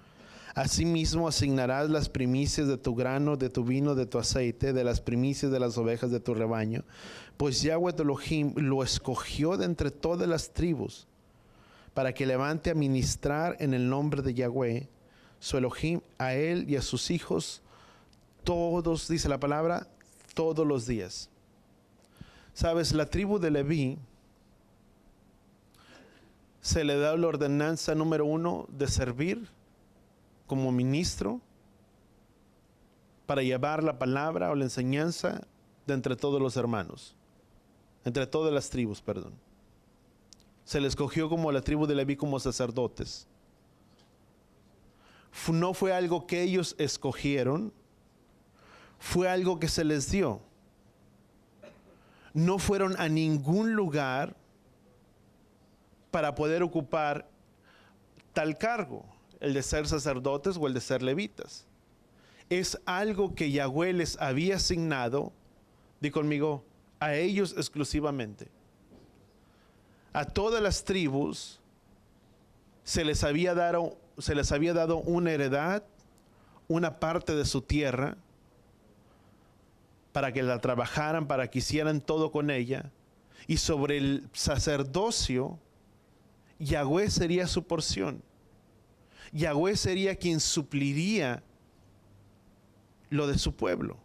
Asimismo asignarás las primicias de tu grano, de tu vino, de tu aceite, de las primicias de las ovejas de tu rebaño, pues Yahweh tu Elohim lo escogió de entre todas las tribus para que levante a ministrar en el nombre de Yahweh su Elohim a él y a sus hijos todos, dice la palabra, todos los días. Sabes, la tribu de Leví se le da la ordenanza número 1 de servir como ministro para llevar la palabra o la enseñanza de entre todos los hermanos, entre todas las tribus, perdón. Se le escogió como la tribu de Leví como sacerdotes. No fue algo que ellos escogieron, fue algo que se les dio. No fueron a ningún lugar para poder ocupar tal cargo, el de ser sacerdotes o el de ser levitas. Es algo que Yahweh les había asignado, di conmigo, a ellos exclusivamente. A todas las tribus se les había dado una heredad, una parte de su tierra, para que la trabajaran, para que hicieran todo con ella. Y sobre el sacerdocio, Yahweh sería su porción. Yahweh sería quien supliría lo de su pueblo.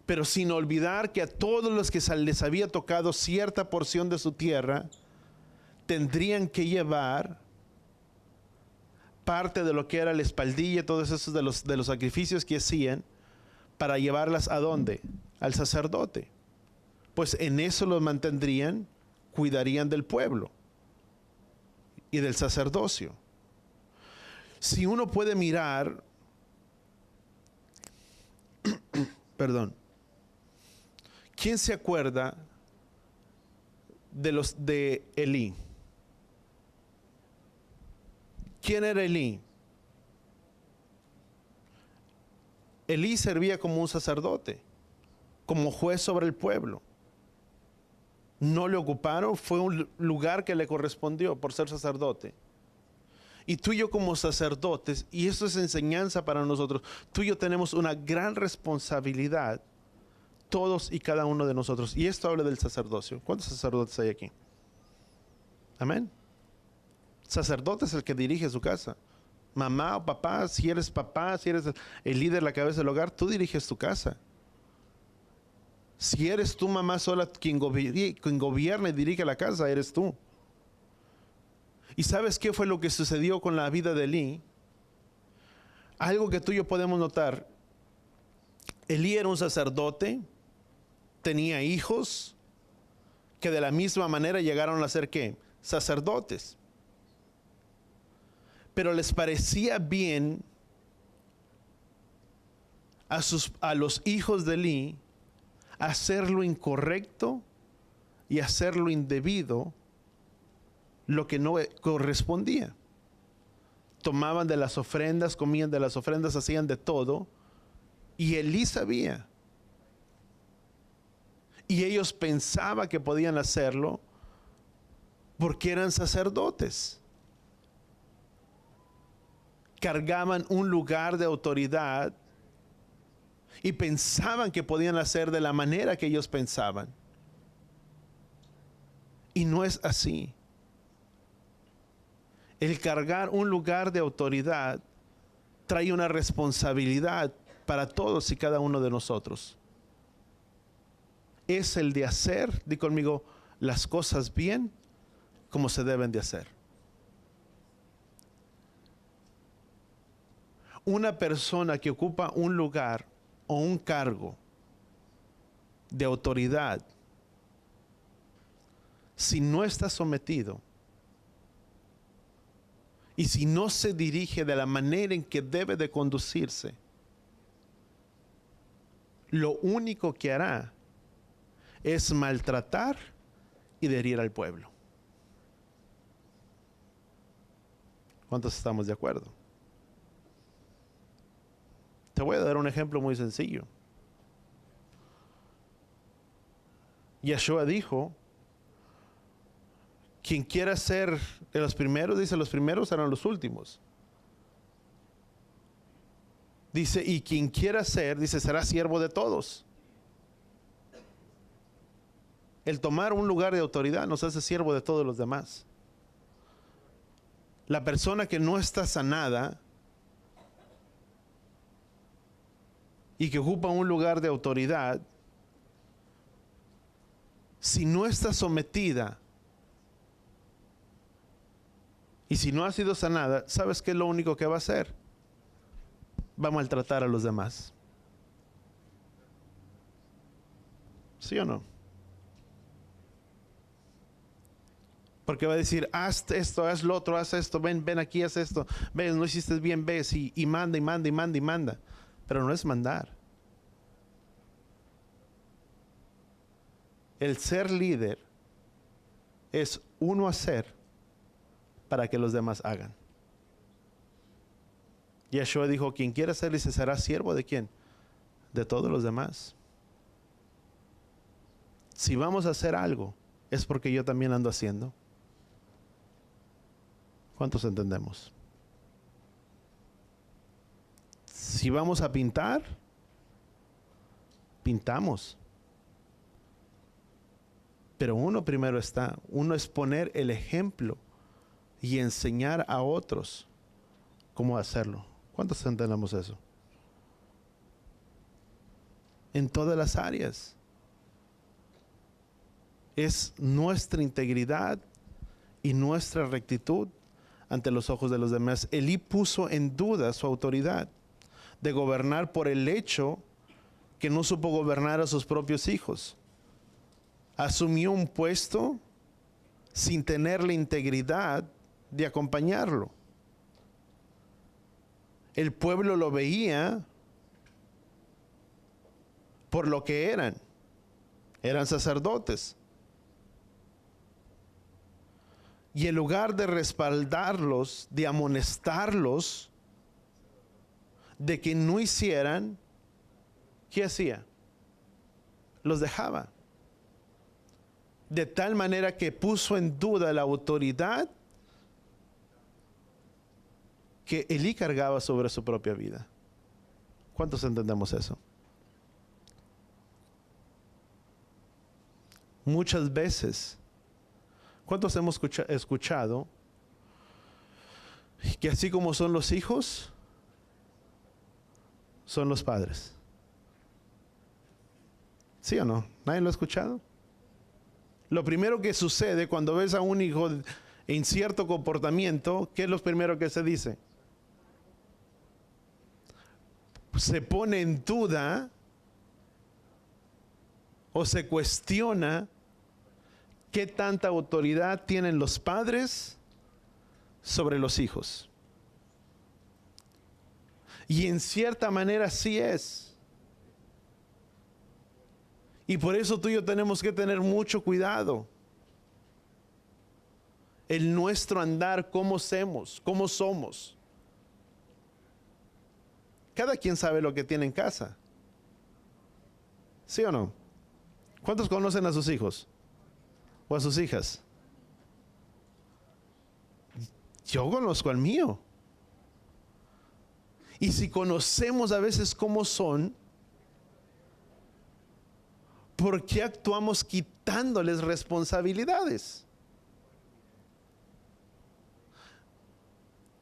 Pero sin olvidar que a todos los que les había tocado cierta porción de su tierra, tendrían que llevar parte de lo que era la espaldilla, todos esos de los sacrificios que hacían, para llevarlas ¿a dónde? Al sacerdote. Pues en eso los mantendrían, cuidarían del pueblo y del sacerdocio. Si uno puede mirar, perdón, ¿quién se acuerda de los de Elí? ¿Quién era Elí? Elí servía como un sacerdote, como juez sobre el pueblo. No le ocuparon, fue un lugar que le correspondió por ser sacerdote. Y tú y yo como sacerdotes, y eso es enseñanza para nosotros, tú y yo tenemos una gran responsabilidad, todos y cada uno de nosotros. Y esto habla del sacerdocio. ¿Cuántos sacerdotes hay aquí? Amén. Sacerdote es el que dirige su casa. Mamá o papá, si eres el líder, la cabeza del hogar, tú diriges tu casa. Si eres tu mamá sola quien gobierna y dirige la casa, eres tú. ¿Y sabes qué fue lo que sucedió con la vida de Elí? Algo que tú y yo podemos notar. Elí era un sacerdote, tenía hijos que de la misma manera llegaron a ser ¿qué? Sacerdotes. Pero les parecía bien a los hijos de Elí hacer lo incorrecto y hacer lo indebido, lo que no correspondía. Tomaban de las ofrendas, comían de las ofrendas, hacían de todo. Y Elí sabía Y ellos pensaban que podían hacerlo porque eran sacerdotes. Cargaban un lugar de autoridad y pensaban que podían hacer de la manera que ellos pensaban. Y no es así. El cargar un lugar de autoridad trae una responsabilidad para todos y cada uno de nosotros. Es el de hacer, di conmigo, las cosas bien como se deben de hacer. Una persona que ocupa un lugar o un cargo de autoridad, si no está sometido y si no se dirige de la manera en que debe de conducirse, lo único que hará es maltratar y herir al pueblo. ¿Cuántos estamos de acuerdo? Te voy a dar un ejemplo muy sencillo. Yeshua dijo, quien quiera ser de los primeros, dice, los primeros serán los últimos. Dice, y quien quiera ser, dice, será siervo de todos. El tomar un lugar de autoridad nos hace siervo de todos los demás. La persona que no está sanada y que ocupa un lugar de autoridad, si no está sometida y si no ha sido sanada, ¿sabes qué es lo único que va a hacer? Va a maltratar a los demás. ¿Sí o no? Porque va a decir, haz esto, haz lo otro, haz esto, ven aquí, haz esto, ves, no hiciste bien, ves, y manda, y manda, y manda, y manda. Pero no es mandar. El ser líder es uno hacer para que los demás hagan. Yeshua dijo, quien quiera ser, dice, será siervo de quién? De todos los demás. Si vamos a hacer algo, es porque yo también ando haciendo. ¿Cuántos entendemos? Si vamos a pintar, pintamos. Pero uno primero está, uno es poner el ejemplo y enseñar a otros cómo hacerlo. ¿Cuántos entendemos eso? En todas las áreas. Es nuestra integridad y nuestra rectitud ante los ojos de los demás. Elí puso en duda su autoridad de gobernar por el hecho que no supo gobernar a sus propios hijos. Asumió un puesto sin tener la integridad de acompañarlo. El pueblo lo veía por lo que eran. Eran sacerdotes. Y en lugar de respaldarlos, de amonestarlos, de que no hicieran, ¿qué hacía? Los dejaba. De tal manera que puso en duda la autoridad que Elí cargaba sobre su propia vida. ¿Cuántos entendemos eso? Muchas veces, ¿cuántos hemos escuchado que así como son los hijos, son los padres? ¿Sí o no? ¿Nadie lo ha escuchado? Lo primero que sucede cuando ves a un hijo en cierto comportamiento, ¿qué es lo primero que se dice? Se pone en duda o se cuestiona qué tanta autoridad tienen los padres sobre los hijos. Y en cierta manera sí es. Y por eso tú y yo tenemos que tener mucho cuidado. El nuestro andar, cómo somos. Cada quien sabe lo que tiene en casa. ¿Sí o no? ¿Cuántos conocen a sus hijos? ¿O a sus hijas? Yo conozco al mío. Y si conocemos a veces cómo son, ¿por qué actuamos quitándoles responsabilidades?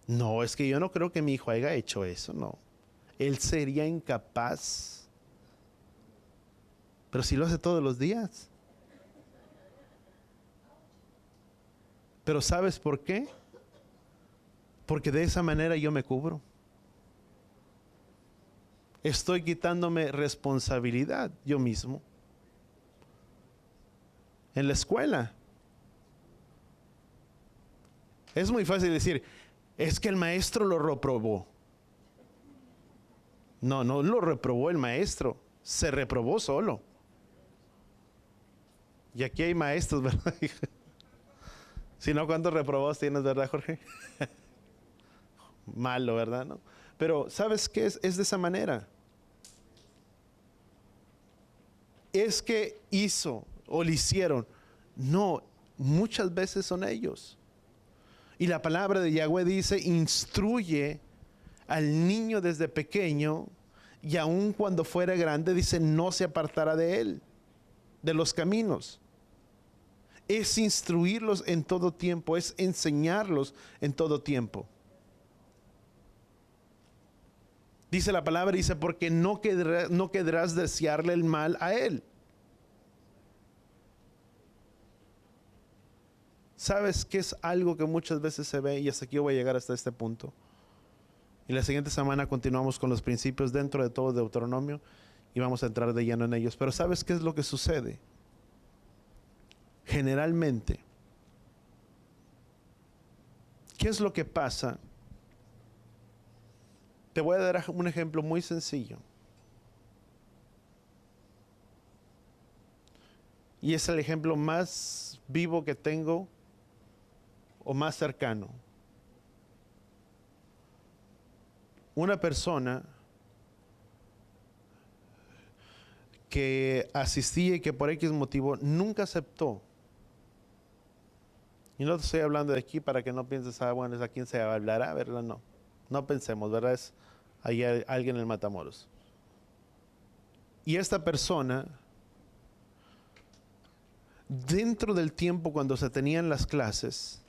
No, es que yo no creo que mi hijo haya hecho eso, no. Él sería incapaz. Pero si lo hace todos los días. Pero ¿sabes por qué? Porque de esa manera yo me cubro. Estoy quitándome responsabilidad yo mismo. En la escuela es muy fácil decir, es que el maestro lo reprobó. No, no lo reprobó el maestro, se reprobó solo. Y aquí hay maestros, ¿verdad? Si no, ¿cuántos reprobados tienes, verdad, Jorge? Malo, ¿verdad? ¿No? Pero ¿sabes qué es? Es de esa manera. Es que hizo o le hicieron. No, muchas veces son ellos. Y la palabra de Yahweh dice, instruye al niño desde pequeño, y aun cuando fuera grande, dice, no se apartará de él, de los caminos. Es instruirlos en todo tiempo, es enseñarlos en todo tiempo. Dice la palabra, dice, porque no querrás desearle el mal a él. ¿Sabes qué es algo que muchas veces se ve? Y hasta aquí yo voy a llegar hasta este punto. Y la siguiente semana continuamos con los principios dentro de todo Deuteronomio y vamos a entrar de lleno en ellos. Pero ¿sabes qué es lo que sucede? Generalmente, ¿qué es lo que pasa? Te voy a dar un ejemplo muy sencillo. Y es el ejemplo más vivo que tengo o más cercano. Una persona que asistía y que por X motivo nunca aceptó. Y no te estoy hablando de aquí para que no pienses, bueno, es a quién se hablará, ¿verdad? No, no pensemos, ¿verdad? Es ahí alguien en Matamoros. Y esta persona, dentro del tiempo cuando se tenían las clases,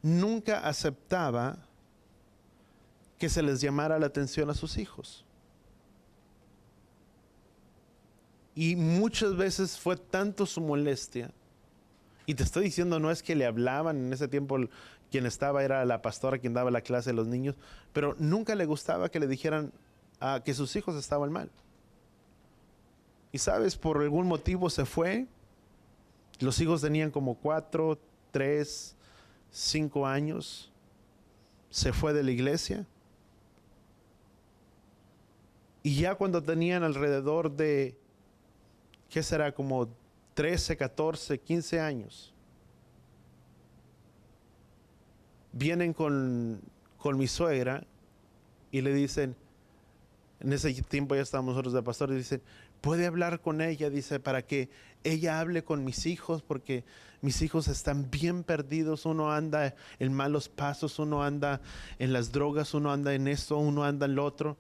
nunca aceptaba que se les llamara la atención a sus hijos. Y muchas veces fue tanto su molestia. Y te estoy diciendo, no es que le hablaban en ese tiempo, quien estaba era la pastora quien daba la clase a los niños, pero nunca le gustaba que le dijeran que sus hijos estaban mal. Y sabes, por algún motivo se fue. Los hijos tenían como 4, 3, 5 años. Se fue de la iglesia. Y ya cuando tenían alrededor de, ¿qué será? Como 13, 14, 15 años. Vienen con mi suegra y le dicen, en ese tiempo ya estábamos nosotros de pastores, dicen, ¿puede hablar con ella? Dice, para que ella hable con mis hijos, porque mis hijos están bien perdidos. Uno anda en malos pasos, uno anda en las drogas, uno anda en esto, uno anda en lo otro.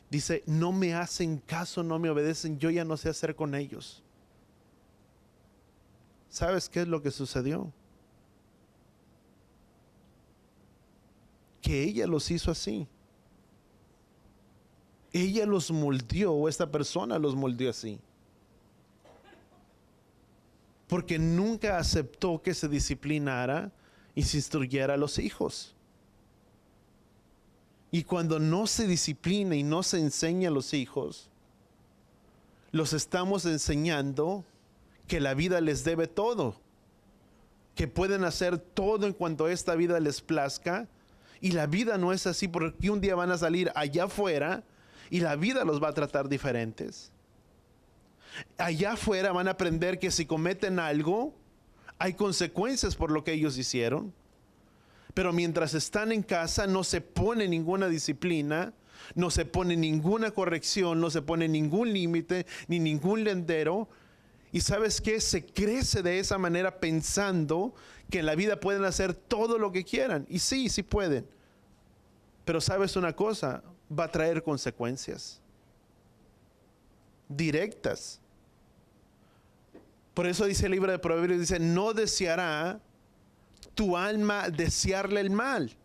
Dice, no me hacen caso, no me obedecen, yo ya no sé hacer con ellos. ¿Sabes qué es lo que sucedió? Que ella los hizo así. Ella los moldeó, o esta persona los moldeó así. Porque nunca aceptó que se disciplinara y se instruyera a los hijos. Y cuando no se disciplina y no se enseña a los hijos, los estamos enseñando que la vida les debe todo, que pueden hacer todo en cuanto a esta vida les plazca, y la vida no es así, porque un día van a salir allá afuera y la vida los va a tratar diferentes. Allá afuera van a aprender que si cometen algo, hay consecuencias por lo que ellos hicieron. Pero mientras están en casa no se pone ninguna disciplina, No se pone ninguna corrección, no se pone ningún límite, ni ningún lindero. Y ¿sabes qué? Se crece de esa manera pensando que en la vida pueden hacer todo lo que quieran. Y sí, sí pueden. Pero ¿sabes una cosa? Va a traer consecuencias directas. Por eso dice el libro de Proverbios, dice, no deseará tu alma desearle el mal.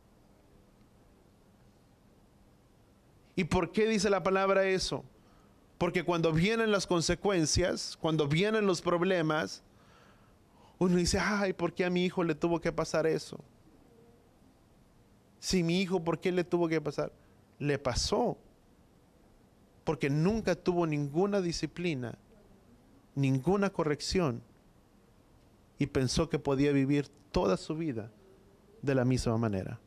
¿Y por qué dice la palabra eso? Porque cuando vienen las consecuencias, cuando vienen los problemas, uno dice, ay, ¿por qué a mi hijo le tuvo que pasar eso? Si mi hijo, ¿por qué le tuvo que pasar? Le pasó. Porque nunca tuvo ninguna disciplina, ninguna corrección. Y pensó que podía vivir toda su vida de la misma manera.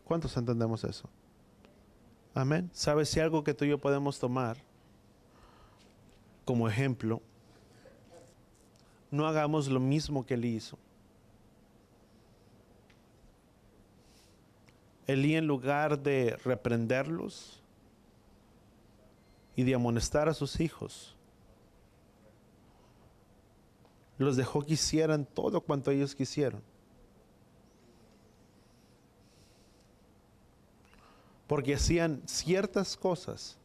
¿Cuántos entendemos eso? Amén. ¿Sabes si algo que tú y yo podemos tomar como ejemplo? No hagamos lo mismo que él hizo. Elí, en lugar de reprenderlos y de amonestar a sus hijos, los dejó que hicieran todo cuanto ellos quisieron. Porque hacían ciertas cosas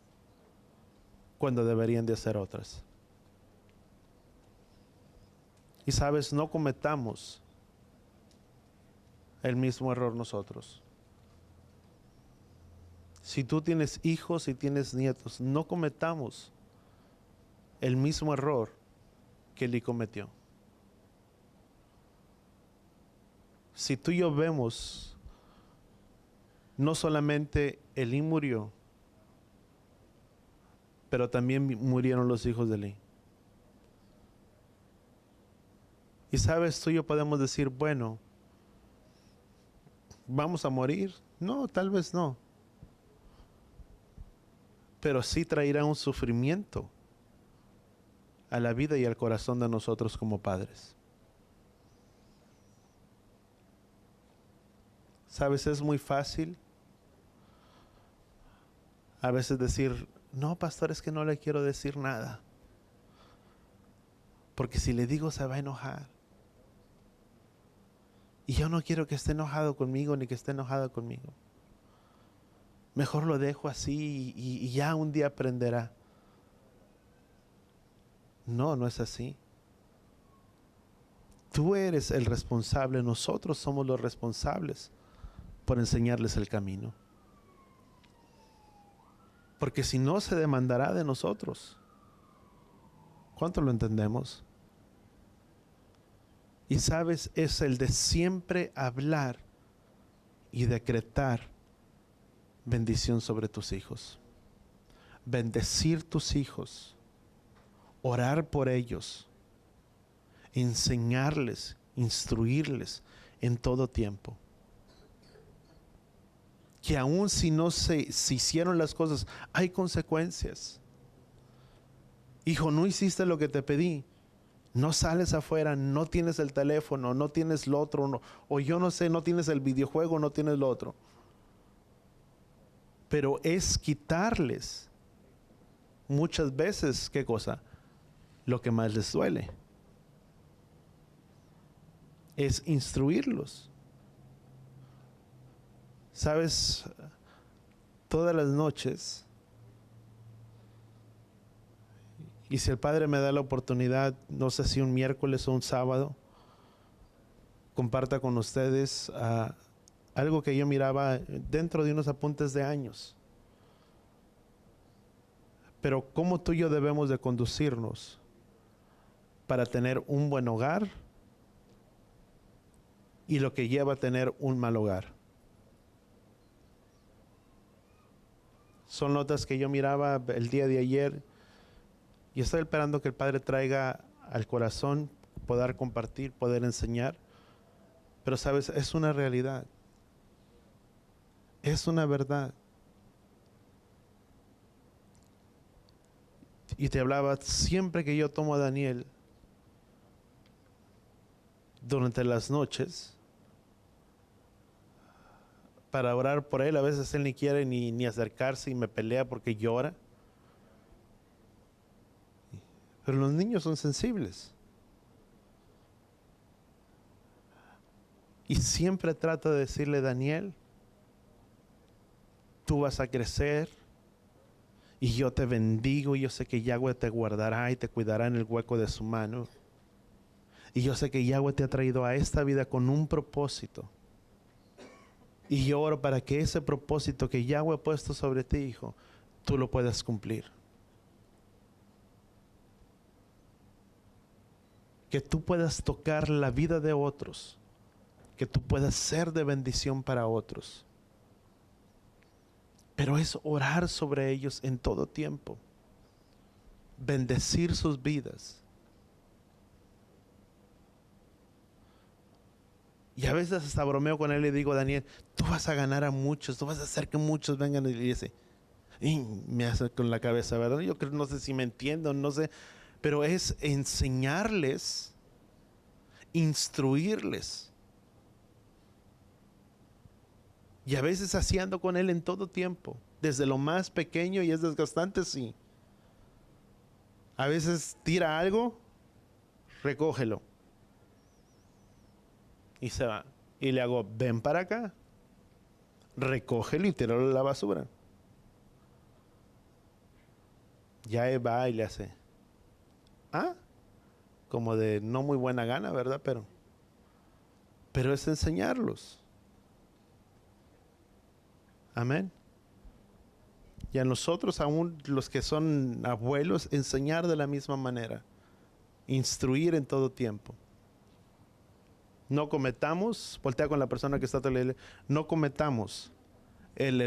cuando deberían de hacer otras. Y sabes, no cometamos el mismo error nosotros. Si tú tienes hijos y tienes nietos, no cometamos el mismo error que Elí cometió. Si tú y yo vemos, no solamente Elí murió, pero también murieron los hijos de Elí. Y sabes, tú y yo podemos decir, bueno, ¿vamos a morir? No, tal vez no. Pero sí traerá un sufrimiento a la vida y al corazón de nosotros como padres. Sabes, es muy fácil a veces decir, no, pastor, es que no le quiero decir nada, porque si le digo se va a enojar. Y yo no quiero que esté enojado conmigo ni que esté enojada conmigo. Mejor lo dejo así y ya un día aprenderá. No, no es así. Tú eres el responsable, nosotros somos los responsables por enseñarles el camino. Porque si no, se demandará de nosotros. ¿Cuánto lo entendemos? Y sabes, es el de siempre hablar y decretar bendición sobre tus hijos. Bendecir tus hijos. Orar por ellos. Enseñarles, instruirles en todo tiempo. Que aun si no se hicieron las cosas, hay consecuencias. Hijo, no hiciste lo que te pedí. No sales afuera, no tienes el teléfono, no tienes lo otro, no, o yo no sé, no tienes el videojuego, no tienes lo otro. Pero es quitarles muchas veces, ¿qué cosa? Lo que más les duele. Es instruirlos. Sabes, todas las noches, y si el Padre me da la oportunidad, no sé si un miércoles o un sábado, comparta con ustedes algo que yo miraba dentro de unos apuntes de años. Pero cómo tú y yo debemos de conducirnos para tener un buen hogar y lo que lleva a tener un mal hogar. Son notas que yo miraba el día de ayer y estoy esperando que el Padre traiga al corazón poder compartir, poder enseñar. Pero sabes, es una realidad. Es una verdad. Y te hablaba, siempre que yo tomo a Daniel durante las noches para orar por él. A veces él ni quiere ni acercarse y me pelea porque llora. Pero los niños son sensibles. Y siempre trato de decirle, Daniel, tú vas a crecer y yo te bendigo, y yo sé que Yahweh te guardará y te cuidará en el hueco de su mano. Y yo sé que Yahweh te ha traído a esta vida con un propósito. Y yo oro para que ese propósito que Yahweh ha puesto sobre ti, hijo, tú lo puedas cumplir. Que tú puedas tocar la vida de otros. Que tú puedas ser de bendición para otros. Pero es orar sobre ellos en todo tiempo. Bendecir sus vidas. Y a veces hasta bromeo con él y digo, Daniel, tú vas a ganar a muchos, tú vas a hacer que muchos vengan a la iglesia. Y me hace con la cabeza, ¿verdad? Yo creo, no sé si me entiendo, no sé. Pero es enseñarles, instruirles. Y a veces así ando con él en todo tiempo. Desde lo más pequeño, y es desgastante, sí. A veces tira algo, recógelo. Y se va. Y le hago, ven para acá. Recógelo y tíralo a la basura. Ya él va y le hace. Como de no muy buena gana, ¿verdad? Pero es enseñarlos. Amén. Y a nosotros, aún los que son abuelos, enseñar de la misma manera. Instruir en todo tiempo. No cometamos, voltea con la persona que está a tu lado, no cometamos el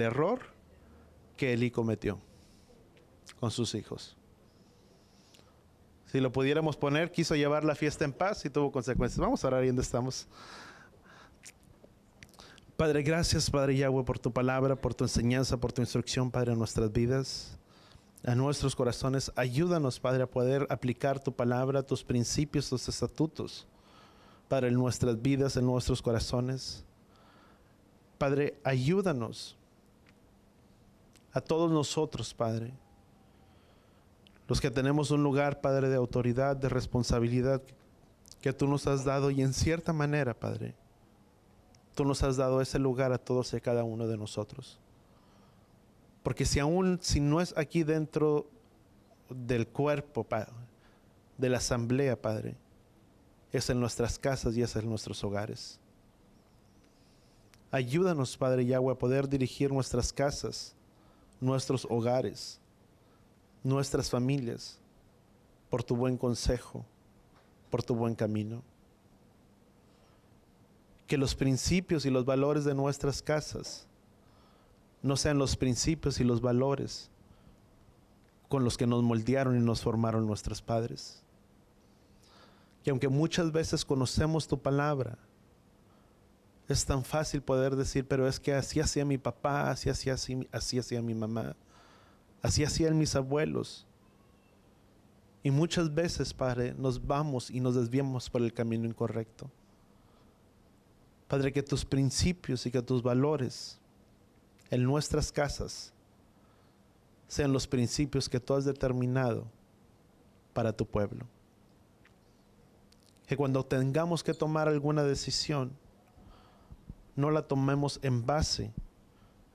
error que Elí cometió con sus hijos. Si lo pudiéramos poner, quiso llevar la fiesta en paz y tuvo consecuencias. Vamos a orar ahí donde estamos. Padre, gracias, Padre Yahweh, por tu palabra, por tu enseñanza, por tu instrucción, Padre, en nuestras vidas, a nuestros corazones. Ayúdanos, Padre, a poder aplicar tu palabra, tus principios, tus estatutos, Padre, en nuestras vidas, en nuestros corazones. Padre, ayúdanos a todos nosotros, Padre, los que tenemos un lugar, Padre, de autoridad, de responsabilidad que tú nos has dado, y en cierta manera, Padre, tú nos has dado ese lugar a todos y a cada uno de nosotros. Porque si no es aquí dentro del cuerpo, Padre, de la asamblea, Padre, es en nuestras casas y es en nuestros hogares. Ayúdanos, Padre Yahweh, a poder dirigir nuestras casas, nuestros hogares, nuestras familias, por tu buen consejo, por tu buen camino. Que los principios y los valores de nuestras casas no sean los principios y los valores con los que nos moldearon y nos formaron nuestros padres. Que aunque muchas veces conocemos tu palabra, es tan fácil poder decir, pero es que así hacía mi papá, así hacía mi mamá, así hacían mis abuelos. Y muchas veces, Padre, nos vamos y nos desviamos por el camino incorrecto. Padre, que tus principios y que tus valores en nuestras casas sean los principios que tú has determinado para tu pueblo. Que cuando tengamos que tomar alguna decisión, no la tomemos en base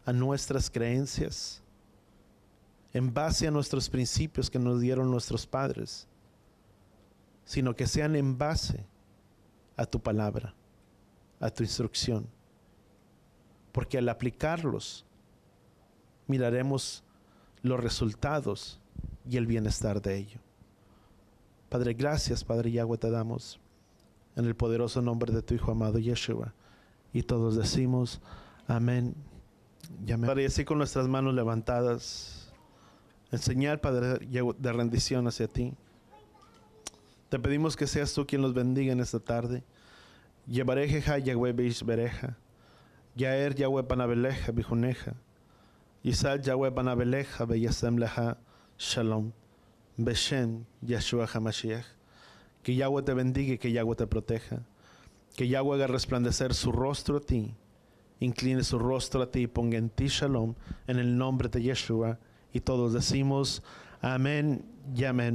a nuestras creencias, en base a nuestros principios que nos dieron nuestros padres, sino que sean en base a tu palabra, a tu instrucción. Porque al aplicarlos, miraremos los resultados y el bienestar de ello. Padre, gracias, Padre Yahweh, te damos en el poderoso nombre de tu Hijo amado Yeshua. Y todos decimos amén y amén. Padre, y así con nuestras manos levantadas, en señal, Padre, de rendición hacia ti, te pedimos que seas tú quien los bendiga en esta tarde. Yevarejeja Yahweh beish bereja, Yaer Yahweh panabeleja bijuneja, Yisal Yahweh panabeleja beyasem leja shalom, Beshem Yeshua HaMashiach. Que Yahweh te bendiga y que Yahweh te proteja. Que Yahweh haga resplandecer su rostro a ti incline su rostro a ti y ponga en ti shalom, en el nombre de Yeshua. Y todos decimos amén y amén.